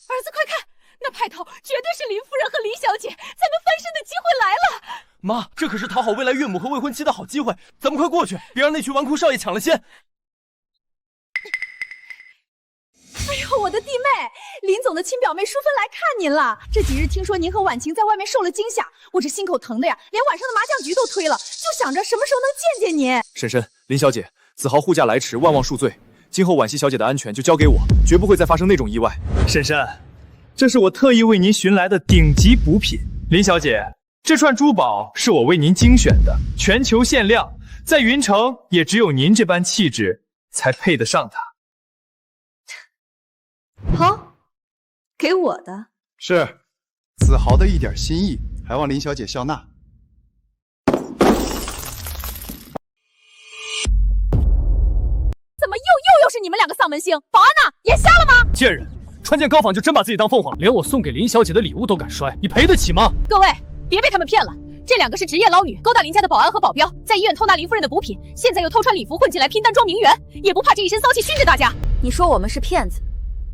儿子，快看，那派头绝对是林夫人和林小姐，咱们翻身的机会来了。妈，这可是讨好未来岳母和未婚妻的好机会，咱们快过去，别让那群纨绔少爷抢了先。哎呦，我的弟妹，林总的亲表妹淑芬来看您了。这几日听说您和婉晴在外面受了惊吓，我这心口疼的呀，连晚上的麻将局都推了，就想着什么时候能见见您。婶婶，林小姐，子豪护驾来迟，万望恕罪。今后婉惜小姐的安全就交给我，绝不会再发生那种意外。婶婶，这是我特意为您寻来的顶级补品。林小姐，这串珠宝是我为您精选的，全球限量，在云城也只有您这般气质才配得上它。好，给我的。是，子豪的一点心意，还望林小姐笑纳。怎么又是你们两个丧门星？保安呢？眼瞎了吗？贱人，穿件高仿就真把自己当凤凰了，连我送给林小姐的礼物都敢摔，你赔得起吗？各位，别被他们骗了。这两个是职业捞女，勾搭林家的保安和保镖，在医院偷拿林夫人的补品，现在又偷穿礼服混进来拼单装名媛，也不怕这一身骚气熏着大家。你说我们是骗子，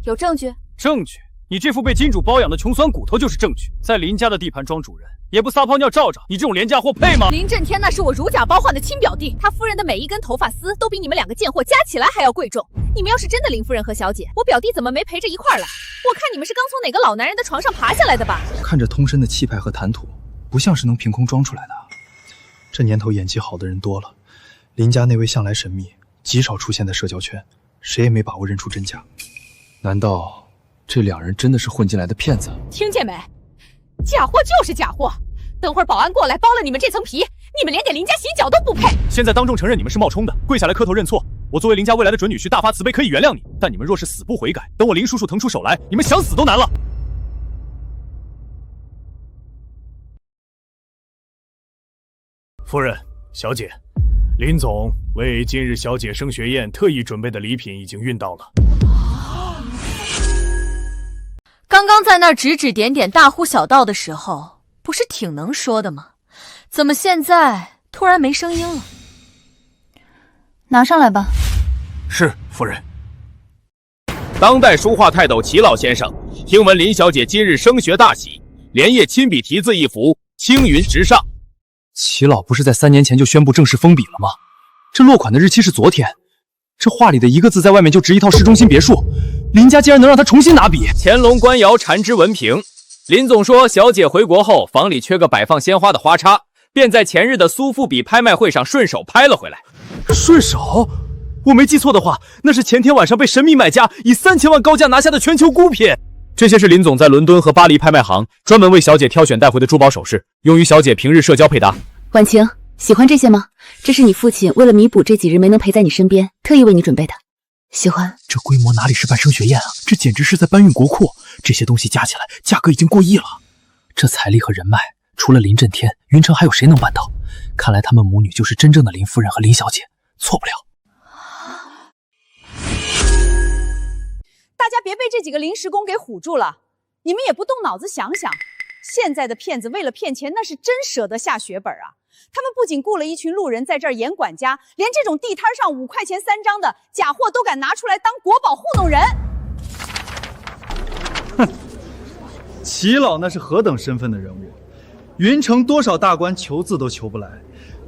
有证据？证据？你这副被金主包养的穷酸骨头就是证据。在林家的地盘装主人，也不撒泡尿照照，你这种廉价货配吗？林震天那是我如假包换的亲表弟，他夫人的每一根头发丝都比你们两个贱货加起来还要贵重。你们要是真的林夫人和小姐，我表弟怎么没陪着一块儿来？我看你们是刚从哪个老男人的床上爬下来的吧？看着通身的气派和谈吐，不像是能凭空装出来的。这年头演技好的人多了，林家那位向来神秘，极少出现在社交圈，谁也没把握认出真假。难道这两人真的是混进来的骗子？听见没？假货就是假货，等会儿保安过来剥了你们这层皮，你们连给林家洗脚都不配。现在当众承认你们是冒充的，跪下来磕头认错。我作为林家未来的准女婿，大发慈悲可以原谅你，但你们若是死不悔改，等我林叔叔腾出手来，你们想死都难了。夫人、小姐，林总为今日小姐升学宴特意准备的礼品已经运到了。刚刚在那儿指指点点、大呼小道的时候，不是挺能说的吗？怎么现在突然没声音了？拿上来吧。是，夫人。当代书画泰斗齐老先生，听闻林小姐今日升学大喜，连夜亲笔题字一幅，青云直上。齐老不是在3年前就宣布正式封笔了吗？这落款的日期是昨天，这画里的一个字在外面就值一套市中心别墅，林家竟然能让他重新拿笔。乾隆官窑缠枝纹瓶，林总说小姐回国后房里缺个摆放鲜花的花插，便在前日的苏富比拍卖会上顺手拍了回来。顺手？我没记错的话，那是前天晚上被神秘买家以3000万高价拿下的全球孤品。这些是林总在伦敦和巴黎拍卖行专门为小姐挑选带回的珠宝首饰，用于小姐平日社交配搭。婉晴，喜欢这些吗？这是你父亲为了弥补这几日没能陪在你身边，特意为你准备的。喜欢？这规模哪里是办升学宴啊？这简直是在搬运国库。这些东西加起来价格已经过亿了。这财力和人脉，除了林震天，云城还有谁能办到？看来他们母女就是真正的林夫人和林小姐，错不了。大家别被这几个临时工给唬住了，你们也不动脑子想想，现在的骗子为了骗钱，那是真舍得下血本啊！他们不仅雇了一群路人在这儿演管家，连这种地摊上5块钱3张的假货都敢拿出来当国宝糊弄人。哼，齐老那是何等身份的人物，云城多少大官求字都求不来，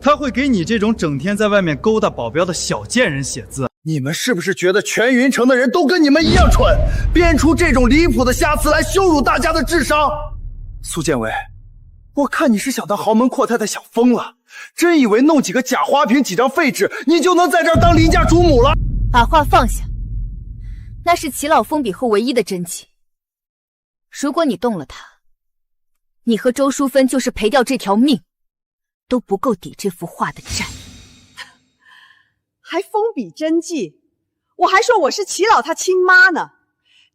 他会给你这种整天在外面勾搭保镖的小贱人写字？你们是不是觉得全云城的人都跟你们一样蠢，编出这种离谱的瞎词来羞辱大家的智商？苏建伟，我看你是想当豪门阔太太想疯了，真以为弄几个假花瓶几张废纸，你就能在这儿当林家主母了？把话放下，那是齐老封笔后唯一的真迹。如果你动了他，你和周淑芬就是赔掉这条命，都不够抵这幅画的债。还封笔真迹，我还说我是齐老他亲妈呢。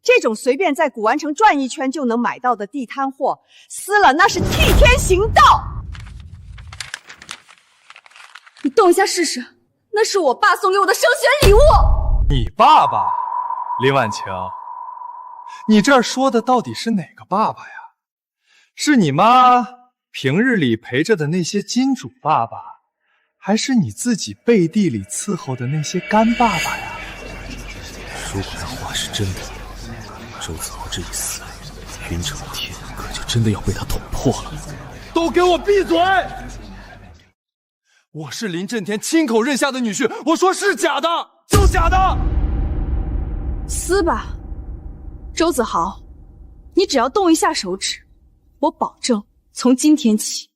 这种随便在古玩城转一圈就能买到的地摊货，撕了那是替天行道。你动一下试试，那是我爸送给我的升学礼物。你爸爸？林婉晴，你这儿说的到底是哪个爸爸呀？是你妈平日里陪着的那些金主爸爸，还是你自己背地里伺候的那些干爸爸呀？如果那话是真的，周子豪这一死，云城的天可就真的要被他捅破了。都给我闭嘴！我是林震天亲口认下的女婿，我说是假的，就假的。撕吧，周子豪，你只要动一下手指，我保证从今天起，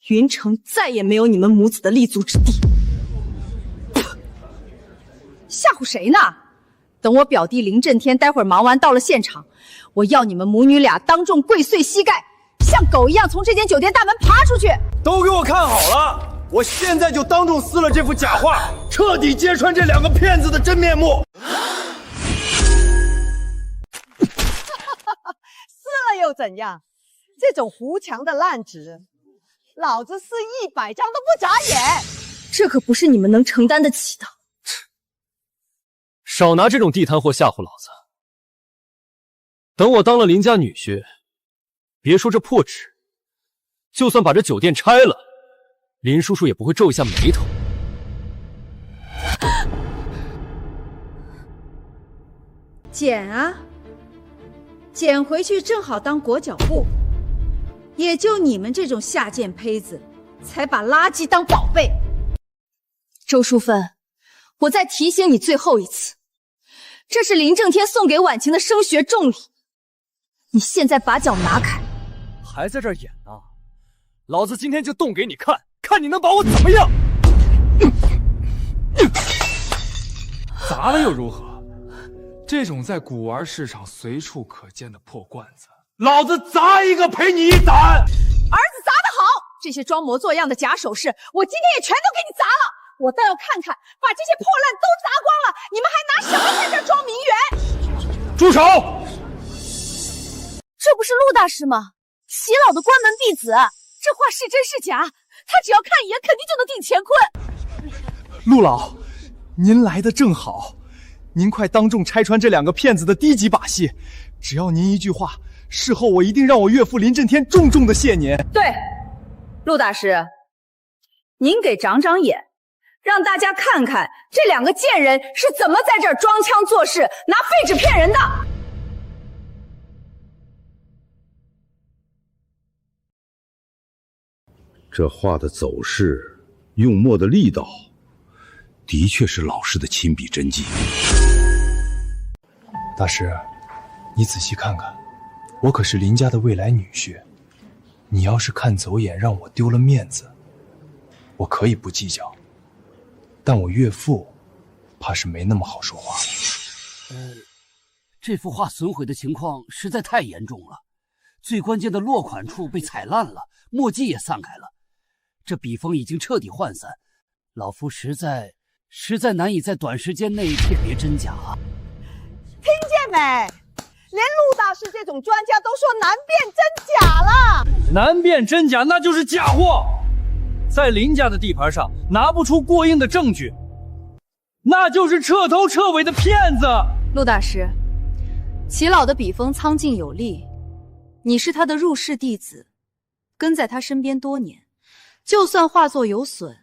云城再也没有你们母子的立足之地。吓唬谁呢？等我表弟林震天待会儿忙完到了现场，我要你们母女俩当众跪碎膝盖，像狗一样从这间酒店大门爬出去。都给我看好了，我现在就当众撕了这幅假画，彻底揭穿这两个骗子的真面目。又怎样？这种糊墙的烂纸，老子撕100张都不眨眼。这可不是你们能承担得起的。少拿这种地摊货吓唬老子。等我当了林家女婿，别说这破纸，就算把这酒店拆了，林叔叔也不会皱一下眉头。捡啊，捡回去正好当裹脚布。也就你们这种下贱胚子，才把垃圾当宝贝。周淑芬，我再提醒你最后一次，这是林正天送给婉晴的升学重礼，你现在把脚拿开。还在这儿演呢？老子今天就动给你看，看你能把我怎么样！砸了又如何？这种在古玩市场随处可见的破罐子，老子砸一个赔你一胆！儿子砸得好，这些装模作样的假首饰，我今天也全都给你砸了。我倒要看看，把这些破烂都砸光了，你们还拿什么在这装名媛？住手！这不是陆大师吗？齐老的关门弟子，这话是真是假？他只要看一眼，肯定就能定乾坤。陆老，您来的正好，您快当众拆穿这2个骗子的低级把戏，只要您一句话，事后我一定让我岳父林震天重重的谢您。对，陆大师，您给长长眼，让大家看看这2个贱人是怎么在这儿装腔作势，拿废纸骗人的。这画的走势，用墨的力道，的确是老师的亲笔真迹。大师，你仔细看看，我可是林家的未来女婿，你要是看走眼，让我丢了面子，我可以不计较，但我岳父怕是没那么好说话。这幅画损毁的情况实在太严重了，最关键的落款处被踩烂了，墨迹也散开了，这笔锋已经彻底涣散，老夫实在难以在短时间内辨别真假啊。听见没？连陆大师这种专家都说难辨真假了。难辨真假那就是假货，在林家的地盘上拿不出过硬的证据，那就是彻头彻尾的骗子。陆大师，齐老的笔锋苍劲有力，你是他的入室弟子，跟在他身边多年，就算画作有损，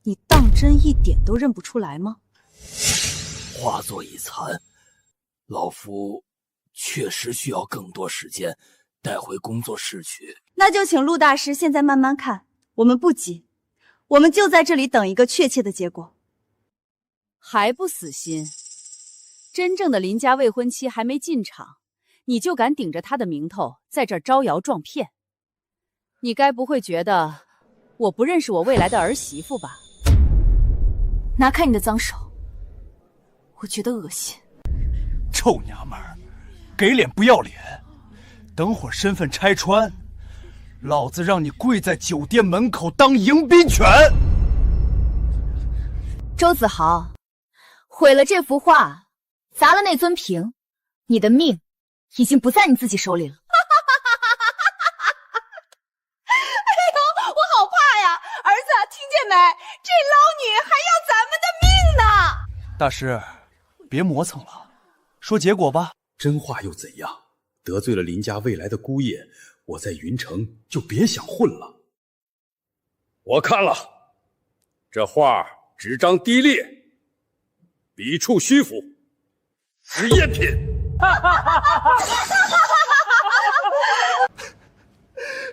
你当真一点都认不出来吗？画作已残，老夫确实需要更多时间带回工作室去。那就请陆大师现在慢慢看，我们不急，我们就在这里等一个确切的结果。还不死心？真正的林家未婚妻还没进场，你就敢顶着她的名头在这儿招摇撞骗？你该不会觉得我不认识我未来的儿媳妇吧？拿开你的脏手，我觉得恶心。臭娘们儿，给脸不要脸！等会儿身份拆穿，老子让你跪在酒店门口当迎宾犬！周子豪，毁了这幅画，砸了那尊瓶，你的命已经不在你自己手里了。哎呦，我好怕呀！儿子，听见没？这捞女还要咱们的命呢！大师，别磨蹭了，说结果吧。真话又怎样？得罪了林家未来的姑爷，我在云城就别想混了。我看了，这画纸张低劣，笔触虚浮，是赝品。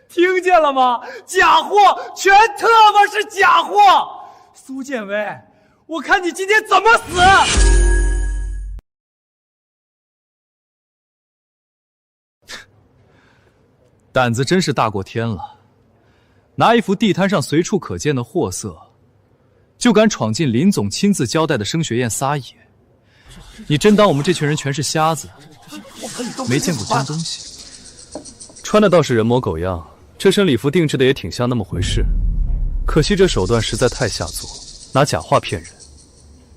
听见了吗？假货，全特么是假货！苏建威，我看你今天怎么死！胆子真是大过天了，拿一幅地摊上随处可见的货色，就敢闯进林总亲自交代的升学宴撒野。你真当我们这群人全是瞎子，没见过真东西？穿的倒是人模狗样，这身礼服定制的也挺像那么回事，可惜这手段实在太下作，拿假话骗人。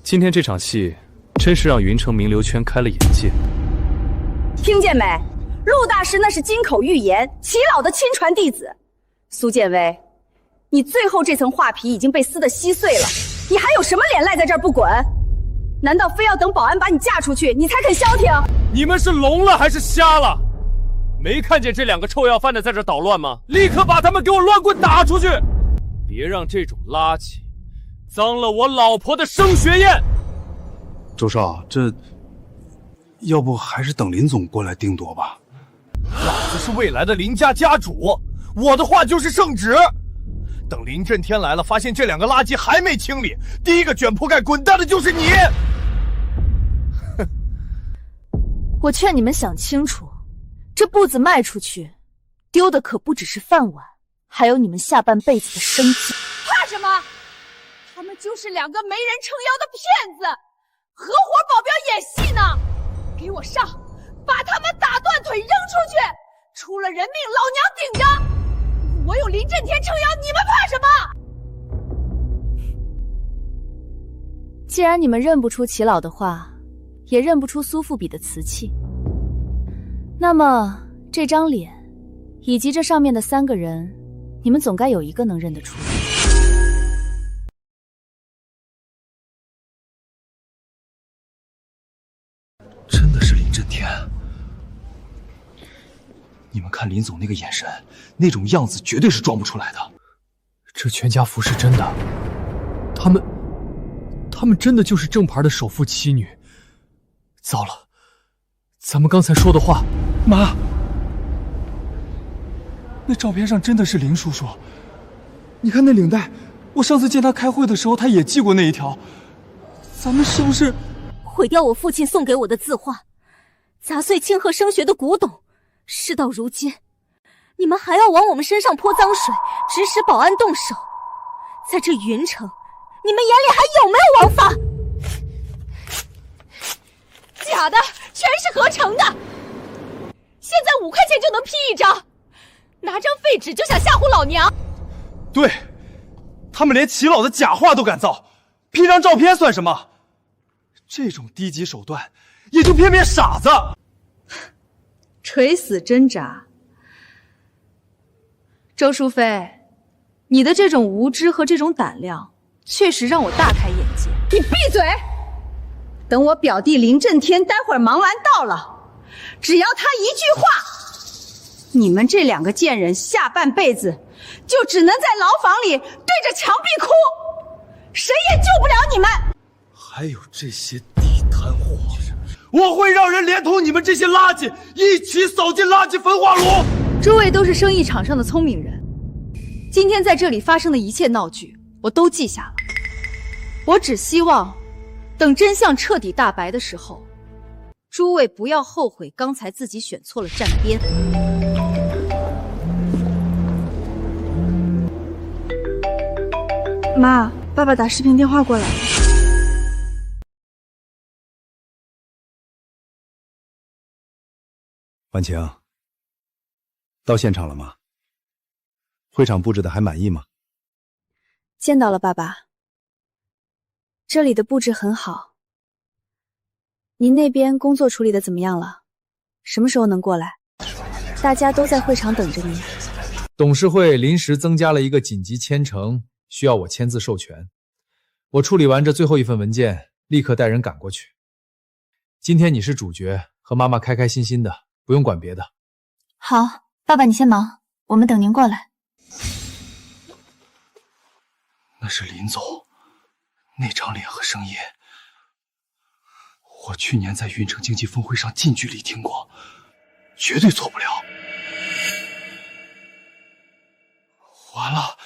今天这场戏真是让云城名流圈开了眼界。听见没？陆大师那是金口玉言，齐老的亲传弟子。苏建威，你最后这层画皮已经被撕得稀碎了，你还有什么脸赖在这儿不滚？难道非要等保安把你嫁出去，你才肯消停？你们是聋了还是瞎了？没看见这两个臭要饭的在这捣乱吗？立刻把他们给我乱棍打出去！别让这种垃圾脏了我老婆的升学宴。周少，这要不还是等林总过来定夺吧。老子是未来的林家家主，我的话就是圣旨。等林震天来了，发现这两个垃圾还没清理，第一个卷铺盖滚蛋的就是你。我劝你们想清楚，这步子迈出去，丢的可不只是饭碗，还有你们下半辈子的生计。怕什么？他们就是两个没人撑腰的骗子，合伙保镖演戏呢！给我上，把他们打断腿扔出去！出了人命，老娘顶着！我有林震天撑腰，你们怕什么？既然你们认不出齐老的话，也认不出苏富比的瓷器，那么这张脸，以及这上面的3个人，你们总该有一个能认得出。真的是林震天。你们看林总那个眼神，那种样子绝对是装不出来的。这全家福是真的，他们真的就是正牌的首富妻女。糟了，咱们刚才说的话，妈，那照片上真的是林叔叔。你看那领带，我上次见他开会的时候，他也系过那一条。咱们是不是毁掉我父亲送给我的字画，砸碎庆贺升学的古董？事到如今，你们还要往我们身上泼脏水，指使保安动手。在这云城，你们眼里还有没有王法？假的，全是合成的。现在5块钱就能 P 一张，拿张废纸就想吓唬老娘？对，他们连齐老的假话都敢造，P 张照片算什么？这种低级手段，也就偏偏傻子。垂死挣扎。周淑妃，你的这种无知和这种胆量，确实让我大开眼界。你闭嘴！等我表弟林震天待会儿忙完到了，只要他一句话，你们这两个贱人下半辈子就只能在牢房里对着墙壁哭，谁也救不了你们。还有这些地摊货，我会让人连同你们这些垃圾一起扫进垃圾焚化炉。诸位都是生意场上的聪明人，今天在这里发生的一切闹剧，我都记下了。我只希望，等真相彻底大白的时候，诸位不要后悔刚才自己选错了站边。妈，爸爸打视频电话过来了。婉晴，到现场了吗？会场布置的还满意吗？见到了，爸爸。这里的布置很好。您那边工作处理的怎么样了？什么时候能过来？大家都在会场等着您。董事会临时增加了一个紧急签呈，需要我签字授权。我处理完这最后一份文件，立刻带人赶过去。今天你是主角，和妈妈开开心心的，不用管别的。好，爸爸你先忙，我们等您过来。那是林总，那张脸和声音，我去年在云城经济峰会上近距离听过，绝对错不了。完了，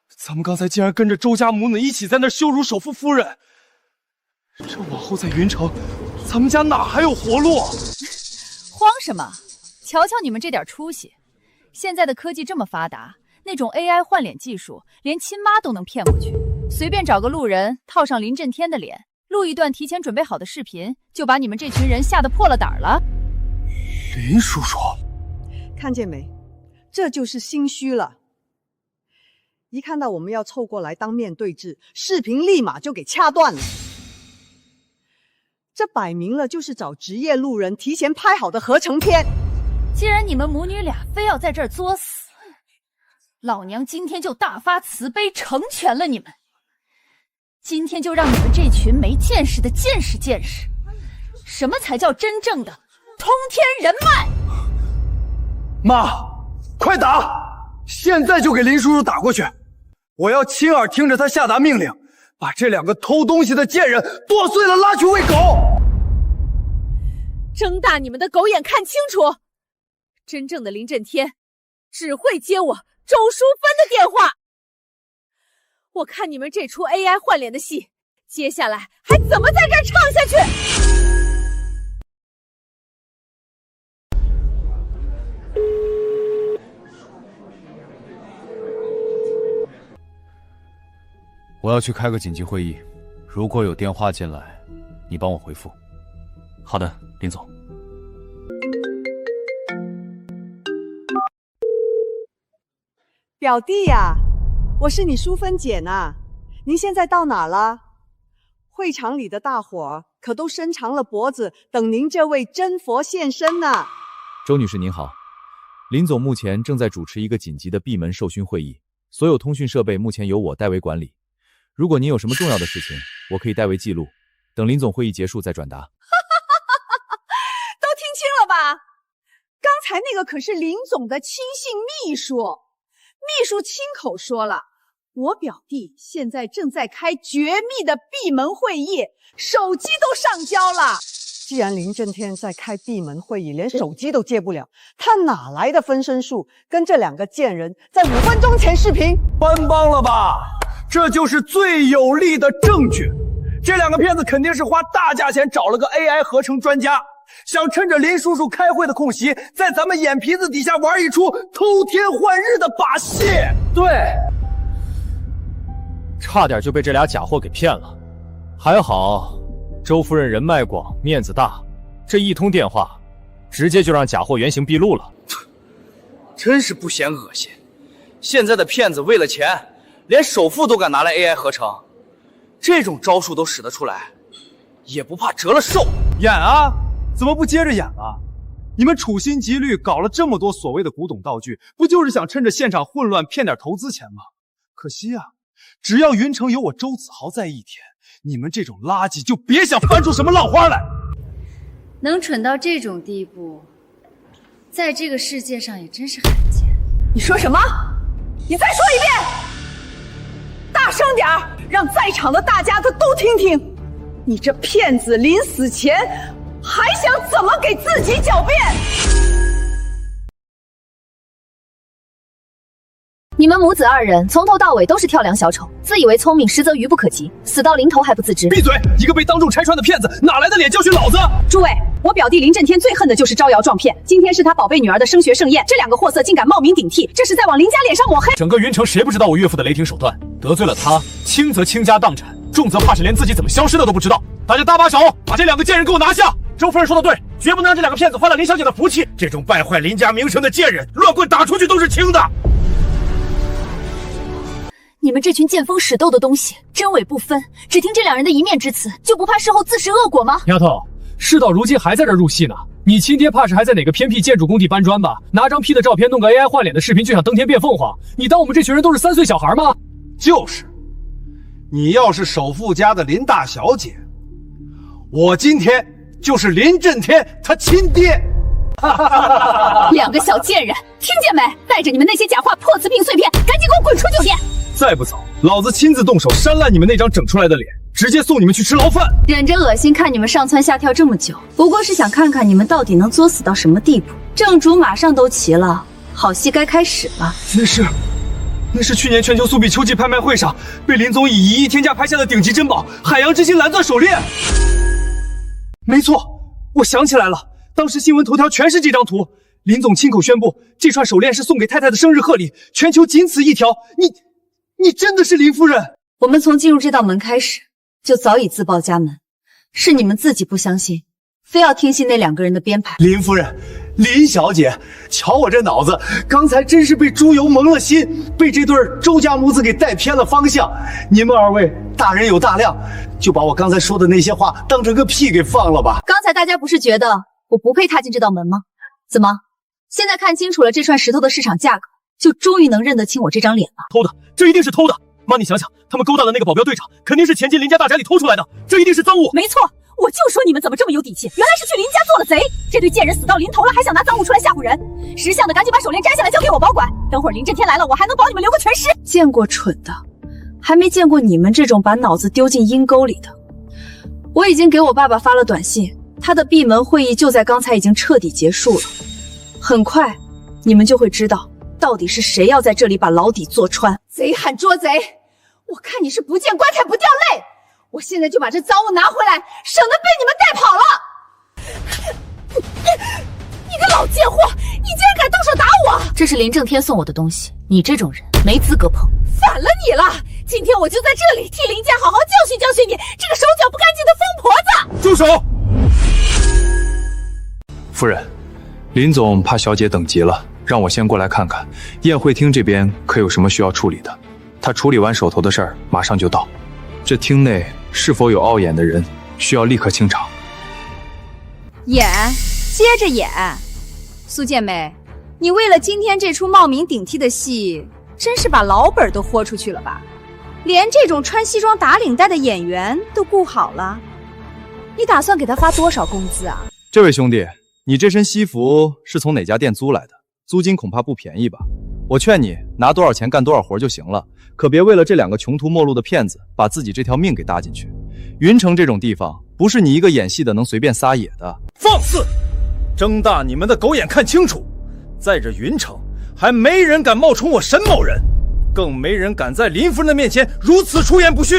咱们刚才竟然跟着周家母女一起在那羞辱首富夫人，这往后在云城，咱们家哪还有活路？慌什么？瞧瞧你们这点出息！现在的科技这么发达，那种 AI 换脸技术，连亲妈都能骗过去。随便找个路人，套上林震天的脸，录一段提前准备好的视频，就把你们这群人吓得破了胆了。林叔叔，看见没？这就是心虚了。一看到我们要凑过来当面对质，视频立马就给掐断了。这摆明了就是找职业路人提前拍好的合成片，既然你们母女俩非要在这儿作死，老娘今天就大发慈悲，成全了你们。今天就让你们这群没见识的见识见识，什么才叫真正的通天人脉。妈，快打！现在就给林叔叔打过去！我要亲耳听着他下达命令，把这两个偷东西的贱人剁碎了拉去喂狗！睁大你们的狗眼看清楚，真正的林震天只会接我周淑芬的电话。我看你们这出 AI 换脸的戏，接下来还怎么在这儿唱下去？我要去开个紧急会议，如果有电话进来，你帮我回复。好的，林总。表弟呀，我是你淑芬姐呢。您现在到哪了？会场里的大伙儿可都伸长了脖子等您这位真佛现身呢。周女士您好，林总目前正在主持一个紧急的闭门授勋会议，所有通讯设备目前由我代为管理。如果您有什么重要的事情，我可以代为记录，等林总会议结束再转达。都听清了吧？刚才那个可是林总的亲信秘书，秘书亲口说了，我表弟现在正在开绝密的闭门会议，手机都上交了。既然林震天在开闭门会议，连手机都接不了，他哪来的分身术跟这两个贱人在5分钟前视频？搬帮了吧？这就是最有力的证据。这两个骗子肯定是花大价钱找了个 AI 合成专家，想趁着林叔叔开会的空隙，在咱们眼皮子底下玩一出偷天换日的把戏。对，差点就被这俩假货给骗了。还好周夫人人脉广，面子大，这一通电话直接就让假货原形毕露了。真是不嫌恶心。现在的骗子为了钱，连首富都敢拿来 AI 合成，这种招数都使得出来，也不怕折了寿。演啊，怎么不接着演啊？你们处心积虑搞了这么多所谓的古董道具，不就是想趁着现场混乱骗点投资钱吗？可惜啊，只要云城有我周子豪在一天，你们这种垃圾就别想翻出什么浪花来。能蠢到这种地步，在这个世界上也真是罕见。你说什么？你再说一遍，大声点儿，让在场的大家都听听。你这骗子临死前还想怎么给自己狡辩？你们母子二人从头到尾都是跳梁小丑，自以为聪明，实则愚不可及，死到临头还不自知。闭嘴！一个被当众拆穿的骗子，哪来的脸教训老子？诸位，我表弟林震天最恨的就是招摇撞骗。今天是他宝贝女儿的升学盛宴，这两个货色竟敢冒名顶替，这是在往林家脸上抹黑。整个云城谁不知道我岳父的雷霆手段？得罪了他，轻则倾家荡产，重则怕是连自己怎么消失的都不知道。大家搭把手，把这两个贱人给我拿下！周夫人说的对，绝不能让这两个骗子坏了林小姐的福气。这种败坏林家名声的贱人，乱棍打出去都是轻的。你们这群见风使舵的东西，真伪不分，只听这两人的一面之词，就不怕事后自食恶果吗？丫头，事到如今还在这入戏呢。你亲爹怕是还在哪个偏僻建筑工地搬砖吧？拿张 P 的照片，弄个 AI 换脸的视频，就想登天变凤凰？你当我们这群人都是3岁小孩吗？就是，你要是首富家的林大小姐，我今天就是林震天他亲爹。两个小贱人，听见没？带着你们那些假话、破瓷瓶碎片，赶紧给我滚出酒店！再不走，老子亲自动手扇烂你们那张整出来的脸，直接送你们去吃牢饭！忍着恶心看你们上蹿下跳这么久，不过是想看看你们到底能作死到什么地步。正主马上都齐了，好戏该开始了。那是去年全球苏比秋季拍卖会上被林总以1亿天价拍下的顶级珍宝海洋之心蓝钻手链。没错，我想起来了，当时新闻头条全是这张图。林总亲口宣布，这串手链是送给太太的生日贺礼，全球仅此一条。你真的是林夫人？我们从进入这道门开始，就早已自报家门，是你们自己不相信，非要听信那两个人的编排。林夫人，林小姐，瞧我这脑子，刚才真是被猪油蒙了心，被这对周家母子给带偏了方向。你们二位大人有大量，就把我刚才说的那些话当成个屁给放了吧。刚才大家不是觉得我不配踏进这道门吗？怎么，现在看清楚了这串石头的市场价格，就终于能认得清我这张脸了。偷的，这一定是偷的。妈，你想想，他们勾搭的那个保镖队长，肯定是潜进林家大宅里偷出来的，这一定是赃物。没错，我就说你们怎么这么有底气，原来是去林家做了贼。这对贱人死到临头了，还想拿赃物出来吓唬人。识相的赶紧把手链摘下来交给我保管，等会儿林震天来了，我还能保你们留个全尸。见过蠢的，还没见过你们这种把脑子丢进阴沟里的。我已经给我爸爸发了短信，他的闭门会议就在刚才已经彻底结束了。很快，你们就会知道到底是谁要在这里把牢底坐穿。贼喊捉贼，我看你是不见棺材不掉泪。我现在就把这赃物拿回来，省得被你们带跑了。你个老贱货，你竟然敢动手打我！这是林正天送我的东西，你这种人没资格碰。反了你了！今天我就在这里替林家好好教训教训你这个手脚不干净的疯婆子！住手！夫人，林总怕小姐等急了，让我先过来看看宴会厅这边可有什么需要处理的。他处理完手头的事儿，马上就到。这厅内是否有凹眼的人，需要立刻清场。演，接着演。苏建美，你为了今天这出冒名顶替的戏，真是把老本都豁出去了吧？连这种穿西装打领带的演员都顾好了，你打算给他发多少工资啊？这位兄弟，你这身西服是从哪家店租来的？租金恐怕不便宜吧？我劝你拿多少钱干多少活就行了，可别为了这两个穷途末路的骗子，把自己这条命给搭进去。云城这种地方，不是你一个演戏的能随便撒野的。放肆！睁大你们的狗眼看清楚，在这云城，还没人敢冒充我沈某人，更没人敢在林夫人的面前如此出言不逊。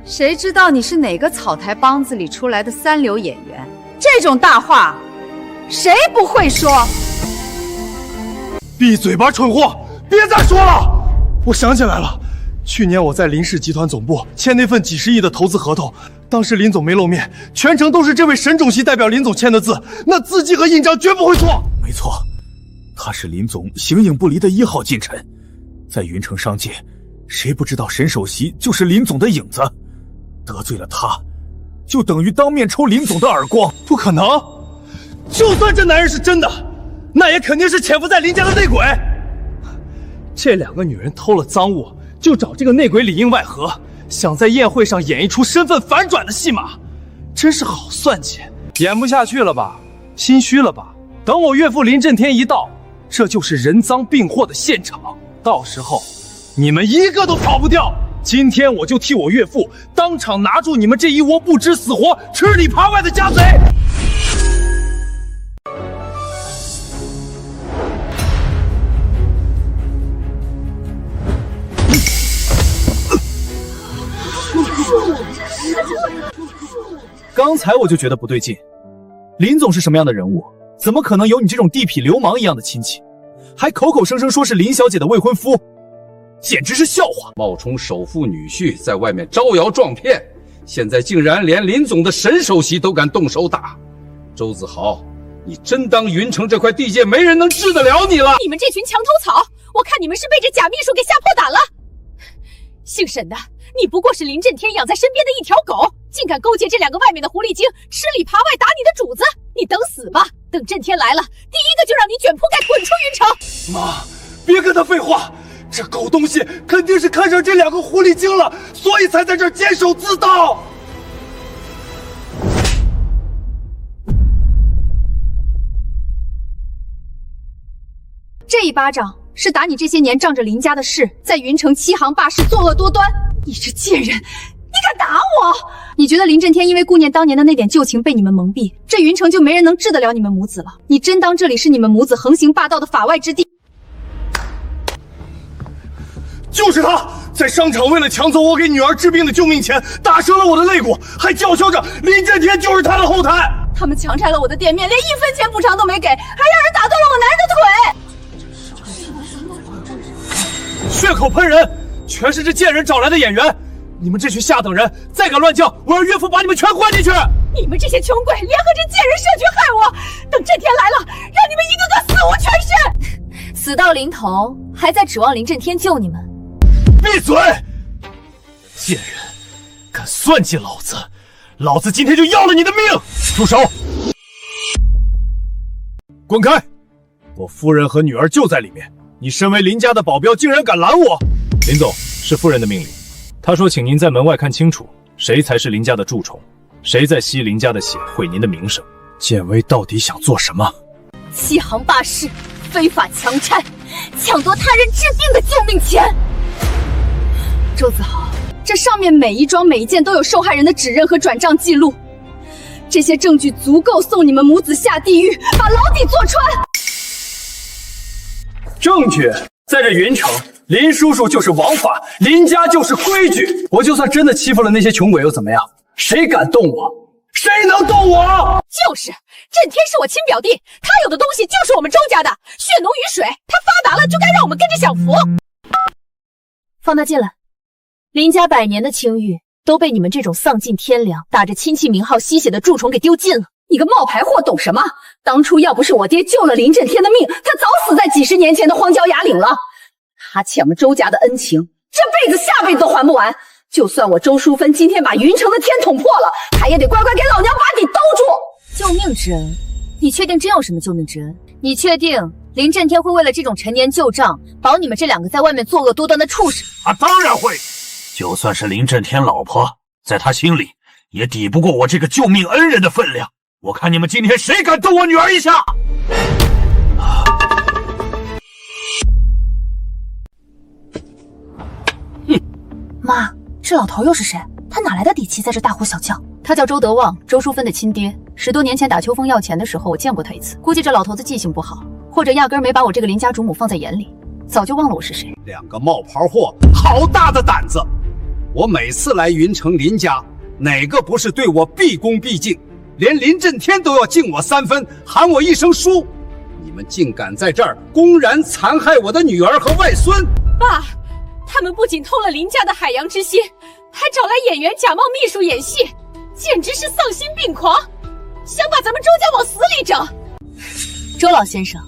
谁知道你是哪个草台帮子里出来的三流演员？这种大话，谁不会说？闭嘴吧，蠢货！别再说了！我想起来了，去年我在林氏集团总部签那份几十亿的投资合同，当时林总没露面，全程都是这位沈总席代表林总签的字，那字迹和印章绝不会错。没错，他是林总形影不离的1号近臣，在云城商界，谁不知道沈首席就是林总的影子？得罪了他，就等于当面抽林总的耳光。不可能！就算这男人是真的，那也肯定是潜伏在林家的内鬼。这两个女人偷了赃物，就找这个内鬼里应外合，想在宴会上演一出身份反转的戏码，真是好算计。演不下去了吧？心虚了吧？等我岳父林震天一到，这就是人赃并获的现场，到时候你们一个都跑不掉。今天我就替我岳父当场拿住你们这一窝不知死活、吃里扒外的家贼！刚才我就觉得不对劲，林总是什么样的人物？怎么可能有你这种地痞流氓一样的亲戚？还口口声声说是林小姐的未婚夫，简直是笑话！冒充首富女婿在外面招摇撞骗，现在竟然连林总的沈首席都敢动手打。周子豪，你真当云城这块地界没人能治得了你了？你们这群墙头草，我看你们是被这假秘书给吓破胆了。姓沈的，你不过是林震天养在身边的一条狗，竟敢勾结这两个外面的狐狸精，吃里扒外打你的主子！你等死吧！等震天来了，第一个就让你卷铺盖滚出云城！妈，别跟他废话，这狗东西肯定是看上这两个狐狸精了，所以才在这儿监守自盗。这一巴掌是打你这些年仗着林家的势，在云城欺行霸市、作恶多端。你这贱人，你敢打我！你觉得林震天因为顾念当年的那点旧情被你们蒙蔽，这云城就没人能治得了你们母子了？你真当这里是你们母子横行霸道的法外之地？就是他，在商场为了抢走我给女儿治病的救命钱，打折了我的肋骨，还叫嚣着林震天就是他的后台。他们强拆了我的店面，连1分钱补偿都没给，还让人打断了我男人的腿。血口喷人，全是这贱人找来的演员！你们这群下等人，再敢乱叫，我让岳父把你们全关进去！你们这些穷鬼，联合这贱人设局害我！等震天来了，让你们一个个死无全尸！死到临头，还在指望林震天救你们？闭嘴！贱人，敢算计老子，老子今天就要了你的命！住手！滚开！我夫人和女儿就在里面，你身为林家的保镖，竟然敢拦我！林总，是夫人的命令，她说请您在门外看清楚，谁才是林家的蛀虫，谁在吸林家的血，毁您的名声。建威到底想做什么？欺行霸市，非法强拆，抢夺他人治病的救命钱。周子豪，这上面每一桩每一件都有受害人的指认和转账记录，这些证据足够送你们母子下地狱，把牢底坐穿。证据在这云城，林叔叔就是王法，林家就是规矩。我就算真的欺负了那些穷鬼又怎么样？谁敢动我？谁能动我？就是震天是我亲表弟，他有的东西就是我们周家的，血浓于水，他发达了就该让我们跟着享福。放他进来。林家100年的清誉都被你们这种丧尽天良、打着亲戚名号吸血的蛀虫给丢尽了。你个冒牌货懂什么？当初要不是我爹救了林震天的命，他早死在几十年前的荒郊野岭了。他欠我们周家的恩情，这辈子下辈子都还不完。就算我周淑芬今天把云城的天捅破了，他也得乖乖给老娘把底兜住。救命之恩？你确定真有什么救命之恩？你确定林震天会为了这种陈年旧账，保你们这2个在外面作恶多端的畜生？当然会。就算是林震天老婆，在他心里也抵不过我这个救命恩人的分量。我看你们今天谁敢动我女儿一下！妈，这老头又是谁？他哪来的底气在这大呼小叫？他叫周德旺，周淑芬的亲爹。10多年前打秋风要钱的时候，我见过他一次。估计这老头子记性不好，或者压根没把我这个林家主母放在眼里，早就忘了我是谁。2个冒牌货，好大的胆子！我每次来云城林家，哪个不是对我毕恭毕敬？连林震天都要敬我3分，喊我一声叔。你们竟敢在这儿公然残害我的女儿和外孙！爸，他们不仅偷了林家的海洋之心，还找来演员假冒秘书演戏，简直是丧心病狂，想把咱们周家往死里整。周老先生，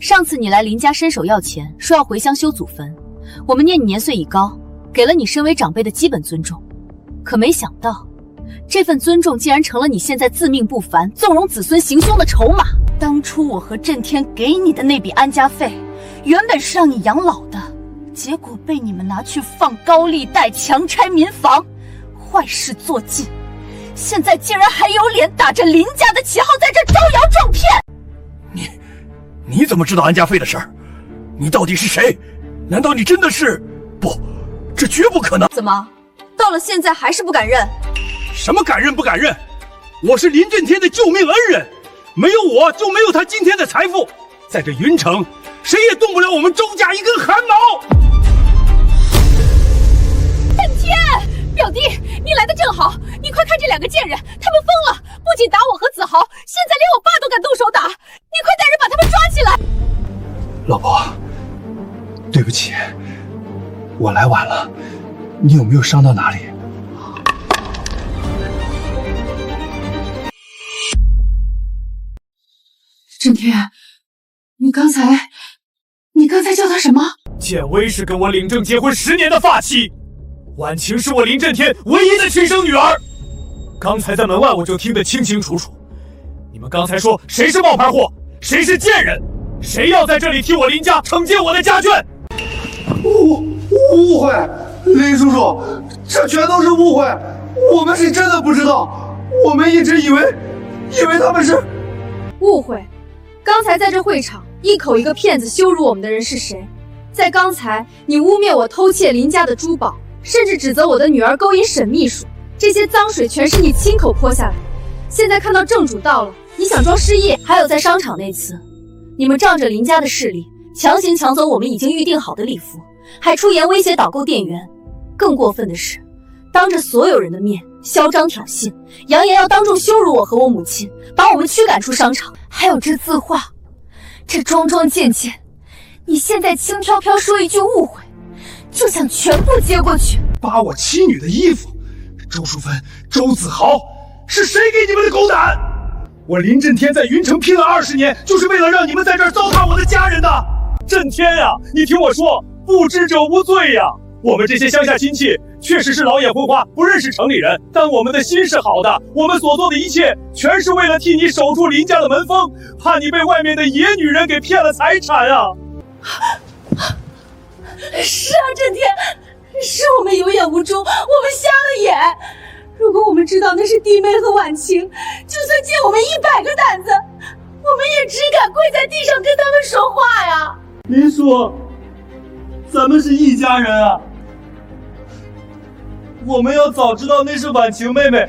上次你来林家伸手要钱，说要回乡修祖坟，我们念你年岁已高，给了你身为长辈的基本尊重，可没想到这份尊重竟然成了你现在自命不凡、纵容子孙行凶的筹码。当初我和震天给你的那笔安家费，原本是让你养老的，结果被你们拿去放高利贷、强拆民房，坏事做尽，现在竟然还有脸打着林家的旗号在这招摇撞骗！你怎么知道安家费的事儿？你到底是谁？难道你真的是……不，这绝不可能！怎么，到了现在还是不敢认？什么敢认不敢认？我是林震天的救命恩人，没有我就没有他今天的财富。在这云城，谁也动不了我们周家一根汗毛。震天，表弟，你来的正好，你快看这2个贱人，他们疯了，不仅打我和子豪，现在连我爸都敢动手打，你快带人把他们抓起来。老婆，对不起，我来晚了，你有没有伤到哪里？震天，你刚才叫他什么？建威是跟我领证结婚10年的发妻，婉晴是我林震天唯一的亲生女儿。刚才在门外我就听得清清楚楚，你们刚才说谁是冒牌货，谁是贱人，谁要在这里替我林家惩戒我的家眷？误会，林叔叔，这全都是误会，我们是真的不知道，我们一直以为他们是误会。刚才在这会场一口一个骗子羞辱我们的人是谁？在刚才你污蔑我偷窃林家的珠宝，甚至指责我的女儿勾引沈秘书，这些脏水全是你亲口泼下来。现在看到正主到了，你想装失忆？还有在商场那次，你们仗着林家的势力，强行抢走我们已经预定好的礼服，还出言威胁导购店员。更过分的是，当着所有人的面嚣张挑衅，扬言要当众羞辱我和我母亲，把我们驱赶出商场。还有这字画，这桩桩件件，你现在轻飘飘说一句误会，就想全部接过去？扒我妻女的衣服，周淑芬、周子豪，是谁给你们的狗胆？我林震天在云城拼了20年，就是为了让你们在这儿糟蹋我的家人的。震天呀，你听我说，不知者无罪呀！我们这些乡下亲戚确实是老眼昏花，不认识城里人，但我们的心是好的，我们所做的一切全是为了替你守住林家的门风，怕你被外面的野女人给骗了财产啊！是啊，震天，是我们有眼无珠，我们瞎了眼。如果我们知道那是弟妹和婉晴，就算借我们100个胆子，我们也只敢跪在地上跟他们说话呀。林叔，咱们是一家人啊！我们要早知道那是婉晴妹妹，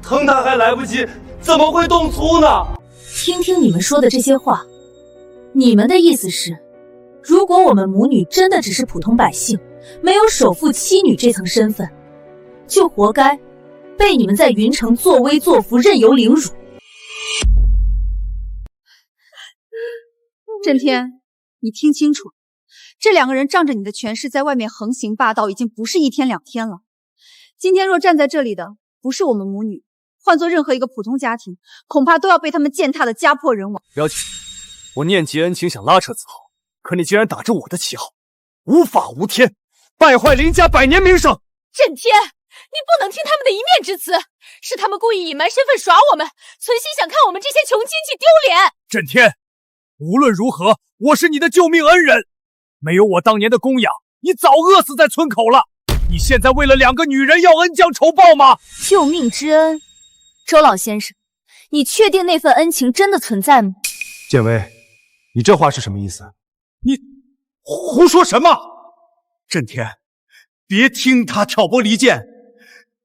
疼她还来不及，怎么会动粗呢？听听你们说的这些话，你们的意思是，如果我们母女真的只是普通百姓，没有首富妻女这层身份，就活该被你们在云城作威作福，任由凌辱。震天，你听清楚，这2个人仗着你的权势在外面横行霸道，已经不是1天2天了。今天若站在这里的不是我们母女，换做任何一个普通家庭，恐怕都要被他们践踏的家破人亡。表姐，我念及恩情，想拉扯子豪，可你竟然打着我的旗号，无法无天，败坏林家100年名声。震天，你不能听他们的一面之词，是他们故意隐瞒身份耍我们，存心想看我们这些穷亲戚丢脸。震天，无论如何，我是你的救命恩人，没有我当年的供养，你早饿死在村口了。你现在为了2个女人要恩将仇报吗？救命之恩，周老先生，你确定那份恩情真的存在吗？建威，你这话是什么意思？你胡说什么？震天，别听他挑拨离间，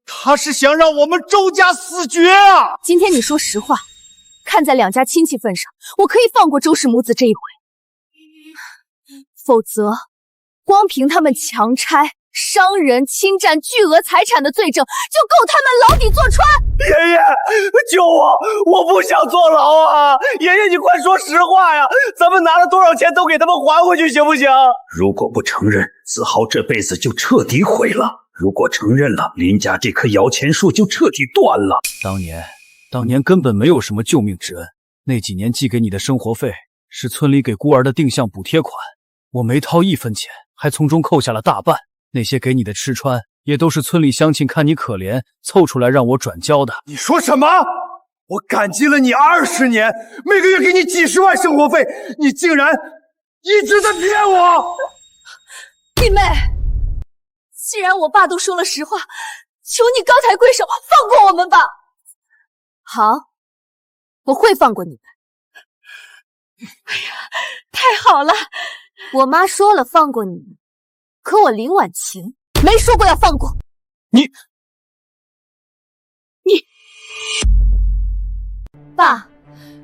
他是想让我们周家死绝啊！今天你说实话，看在2家亲戚份上，我可以放过周氏母子这一回，否则光凭他们强拆、伤人、侵占巨额财产的罪证，就够他们牢底坐穿。爷爷，救我！我不想坐牢啊！爷爷，你快说实话呀！咱们拿了多少钱都给他们还回去，行不行？如果不承认，子豪这辈子就彻底毁了；如果承认了，林家这棵摇钱树就彻底断了。当年根本没有什么救命之恩，那几年寄给你的生活费是村里给孤儿的定向补贴款，我没掏1分钱，还从中扣下了大半。那些给你的吃穿，也都是村里乡亲看你可怜，凑出来让我转交的。你说什么？我感激了你20年，每个月给你几10万生活费，你竟然一直在骗我！弟妹，既然我爸都说了实话，求你高抬贵手，放过我们吧。好，我会放过你们。哎呀，太好了！我妈说了放过你们，可我林婉晴没说过要放过你。爸，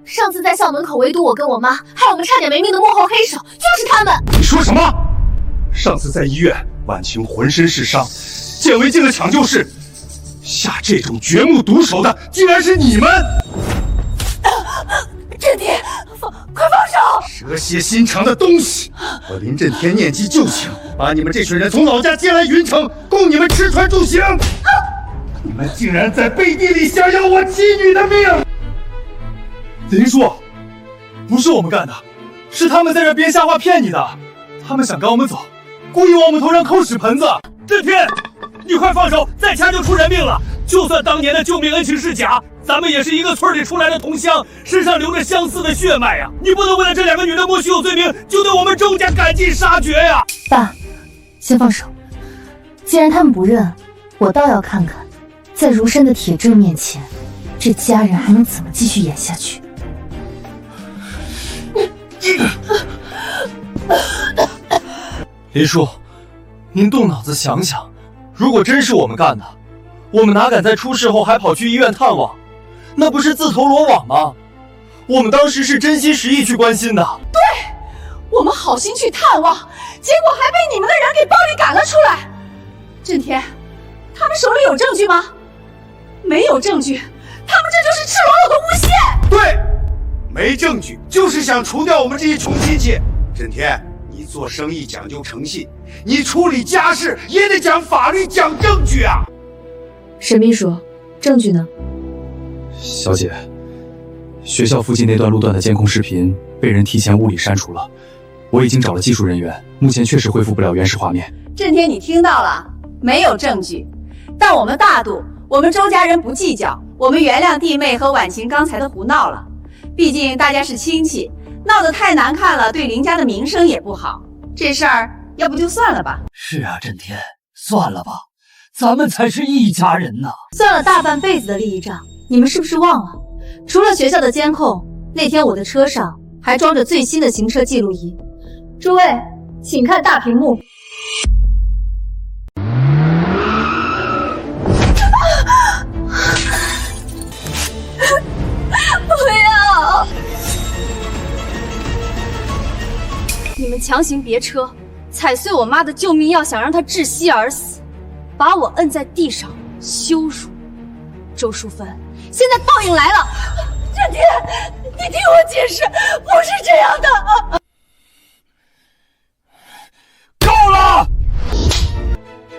上次在校门口围堵我跟我妈，害我们差点没命的幕后黑手就是他们。你说什么？上次在医院，婉晴浑身是伤，建威进了抢救室，下这种掘墓毒手的竟然是你们！震天，快放手！蛇蝎心肠的东西！我林震天念及旧情，把你们这群人从老家接来云城，供你们吃穿住行。你们竟然在背地里想要我妻女的命！林叔，不是我们干的，是他们在这编瞎话骗你的。他们想赶我们走，故意往我们头上扣屎盆子。震天，你快放手，再掐就出人命了。就算当年的救命恩情是假，咱们也是一个村里出来的同乡，身上流着相似的血脉呀！你不能为了这2个女人莫须有罪名，就对我们周家赶尽杀绝呀！爸，先放手。既然他们不认，我倒要看看，在如山的铁证面前，这家人还能怎么继续演下去。林叔，您动脑子想想，如果真是我们干的，我们哪敢在出事后还跑去医院探望？那不是自投罗网吗？我们当时是真心实意去关心的。对，我们好心去探望，结果还被你们的人给暴力赶了出来。震天，他们手里有证据吗？没有证据，他们这就是赤裸裸的诬陷。对，没证据，就是想除掉我们这些穷亲戚。震天，你做生意讲究诚信，你处理家事也得讲法律、讲证据啊！沈秘书，证据呢？小姐，学校附近那段路段的监控视频被人提前物理删除了，我已经找了技术人员，目前确实恢复不了原始画面。震天，你听到了？没有证据，但我们大度，我们周家人不计较，我们原谅弟妹和婉晴刚才的胡闹了。毕竟大家是亲戚，闹得太难看了，对林家的名声也不好。这事儿要不就算了吧。是啊，震天，算了吧，咱们才是一家人呢。算了大半辈子的利益账，你们是不是忘了？除了学校的监控，那天我的车上还装着最新的行车记录仪。诸位，请看大屏幕。不要！你们强行别车，踩碎我妈的救命药，想让她窒息而死，把我摁在地上羞辱。周淑芬，现在报应来了！震天，你听我解释，不是这样的。够了！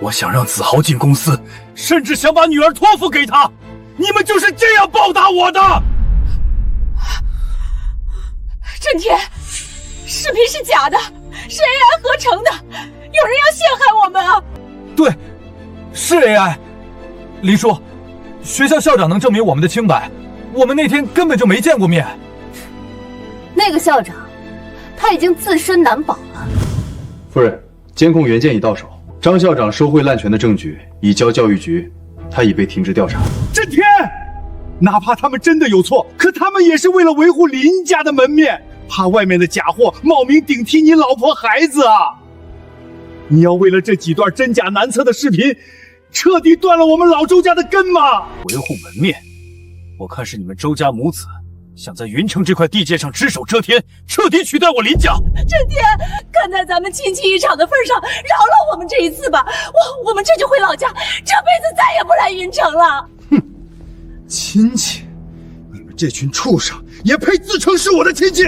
我想让子豪进公司，甚至想把女儿托付给他，你们就是这样报答我的！震天，视频是假的，是 AI 合成的，有人要陷害我们啊！对，是 AI。林叔，学校校长能证明我们的清白，我们那天根本就没见过面。那个校长，他已经自身难保了。夫人，监控原件已到手，张校长收贿滥权的证据已交教育局，他已被停职调查。震天，哪怕他们真的有错，可他们也是为了维护林家的门面，怕外面的假货冒名顶替你老婆孩子啊！你要为了这几段真假难测的视频，彻底断了我们老周家的根吗？维护门面，我看是你们周家母子想在云城这块地界上只手遮天，彻底取代我林家。震天，看在咱们亲戚一场的份上，饶了我们这一次吧。我们这就回老家，这辈子再也不来云城了。亲戚，你们这群畜生也配自称是我的亲戚？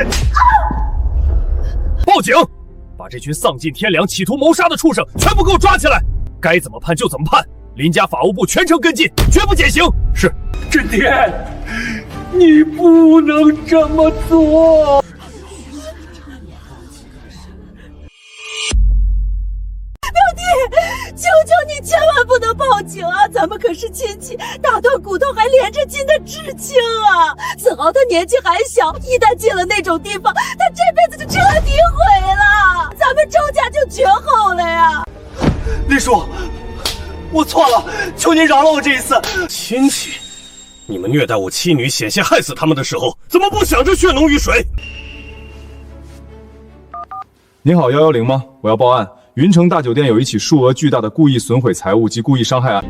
报警！把这群丧尽天良、企图谋杀的畜生全部给我抓起来！该怎么判就怎么判，林家法务部全程跟进，绝不减刑。是。震天，你不能这么做！表弟，求求你千万不能报警啊！咱们可是亲戚，打断骨头还连着筋的至亲啊！子豪他年纪还小，一旦进了那种地方，他这辈子就彻底毁了，咱们周家就绝后了呀！林叔，我错了，求您饶了我这一次。亲戚，你们虐待我妻女，险些害死他们的时候，怎么不想着血浓于水？您好，110吗？我要报案。云城大酒店有一起数额巨大的故意损毁财物及故意伤害案。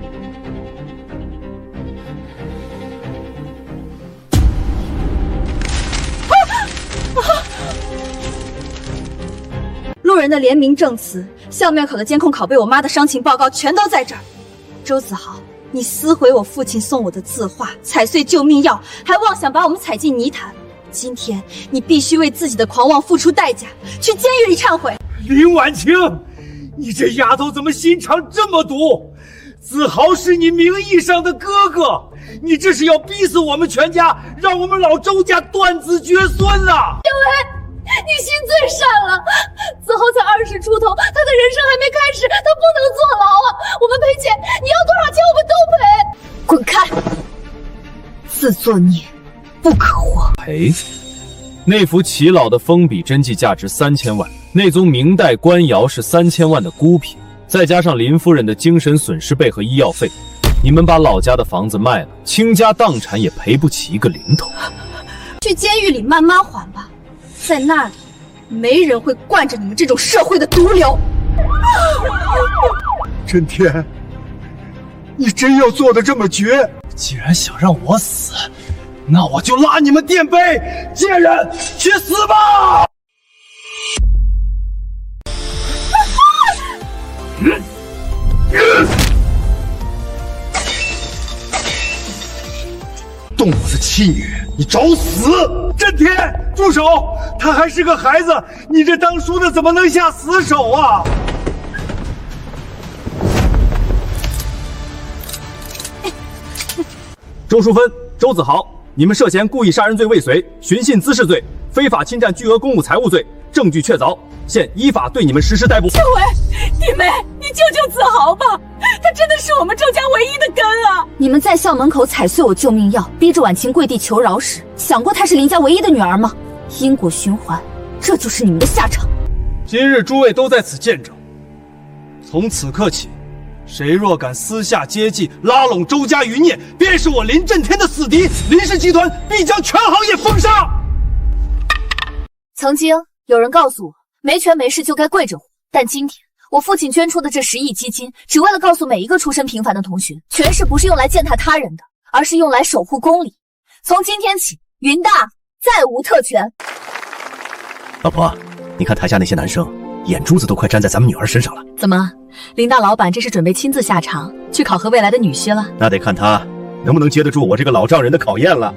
路人的联名证词、校面口的监控拷贝、我妈的伤情报告全都在这儿。周子豪，你撕毁我父亲送我的字画，踩碎救命药，还妄想把我们踩进泥潭。今天你必须为自己的狂妄付出代价，去监狱里忏悔。林婉晴，你这丫头怎么心肠这么毒？子豪是你名义上的哥哥，你这是要逼死我们全家，让我们老周家断子绝孙啊！小薇，你心最善了。子豪才20出头，他的人生还没开始，他不能坐牢啊！我们赔钱，你要多少钱我们都赔。滚开！自作孽不可活。赔？那幅齐老的封笔真迹价值3000万，那宗明代官窑是3000万的孤品，再加上林夫人的精神损失费和医药费，你们把老家的房子卖了，倾家荡产也赔不起一个零头。去监狱里慢慢还吧，在那里没人会惯着你们这种社会的毒瘤。震天，你真要做的这么绝？既然想让我死，那我就拉你们垫背！贱人，去死吧！动我的妻女，你找死！震天，住手！他还是个孩子，你这当叔的怎么能下死手啊？周淑芬、周子豪，你们涉嫌故意杀人罪未遂、寻衅滋事罪、非法侵占巨额公务财物罪，证据确凿，现依法对你们实施逮捕。小薇，弟妹，你救救子豪吧，他真的是我们周家唯一的根啊！你们在校门口踩碎我救命药，逼着婉晴跪地求饶时，想过她是林家唯一的女儿吗？因果循环，这就是你们的下场。今日诸位都在此见证，从此刻起，谁若敢私下接济、拉拢周家余孽，便是我林震天的死敌，林氏集团必将全行业封杀。曾经有人告诉我，没权没势就该跪着活，但今天我父亲捐出的这10亿基金，只为了告诉每一个出身平凡的同学，权势不是用来践踏他人的，而是用来守护公理。从今天起，云大再无特权。老婆，你看台下那些男生，眼珠子都快粘在咱们女儿身上了。怎么，林大老板这是准备亲自下场去考核未来的女婿了？那得看他能不能接得住我这个老丈人的考验了。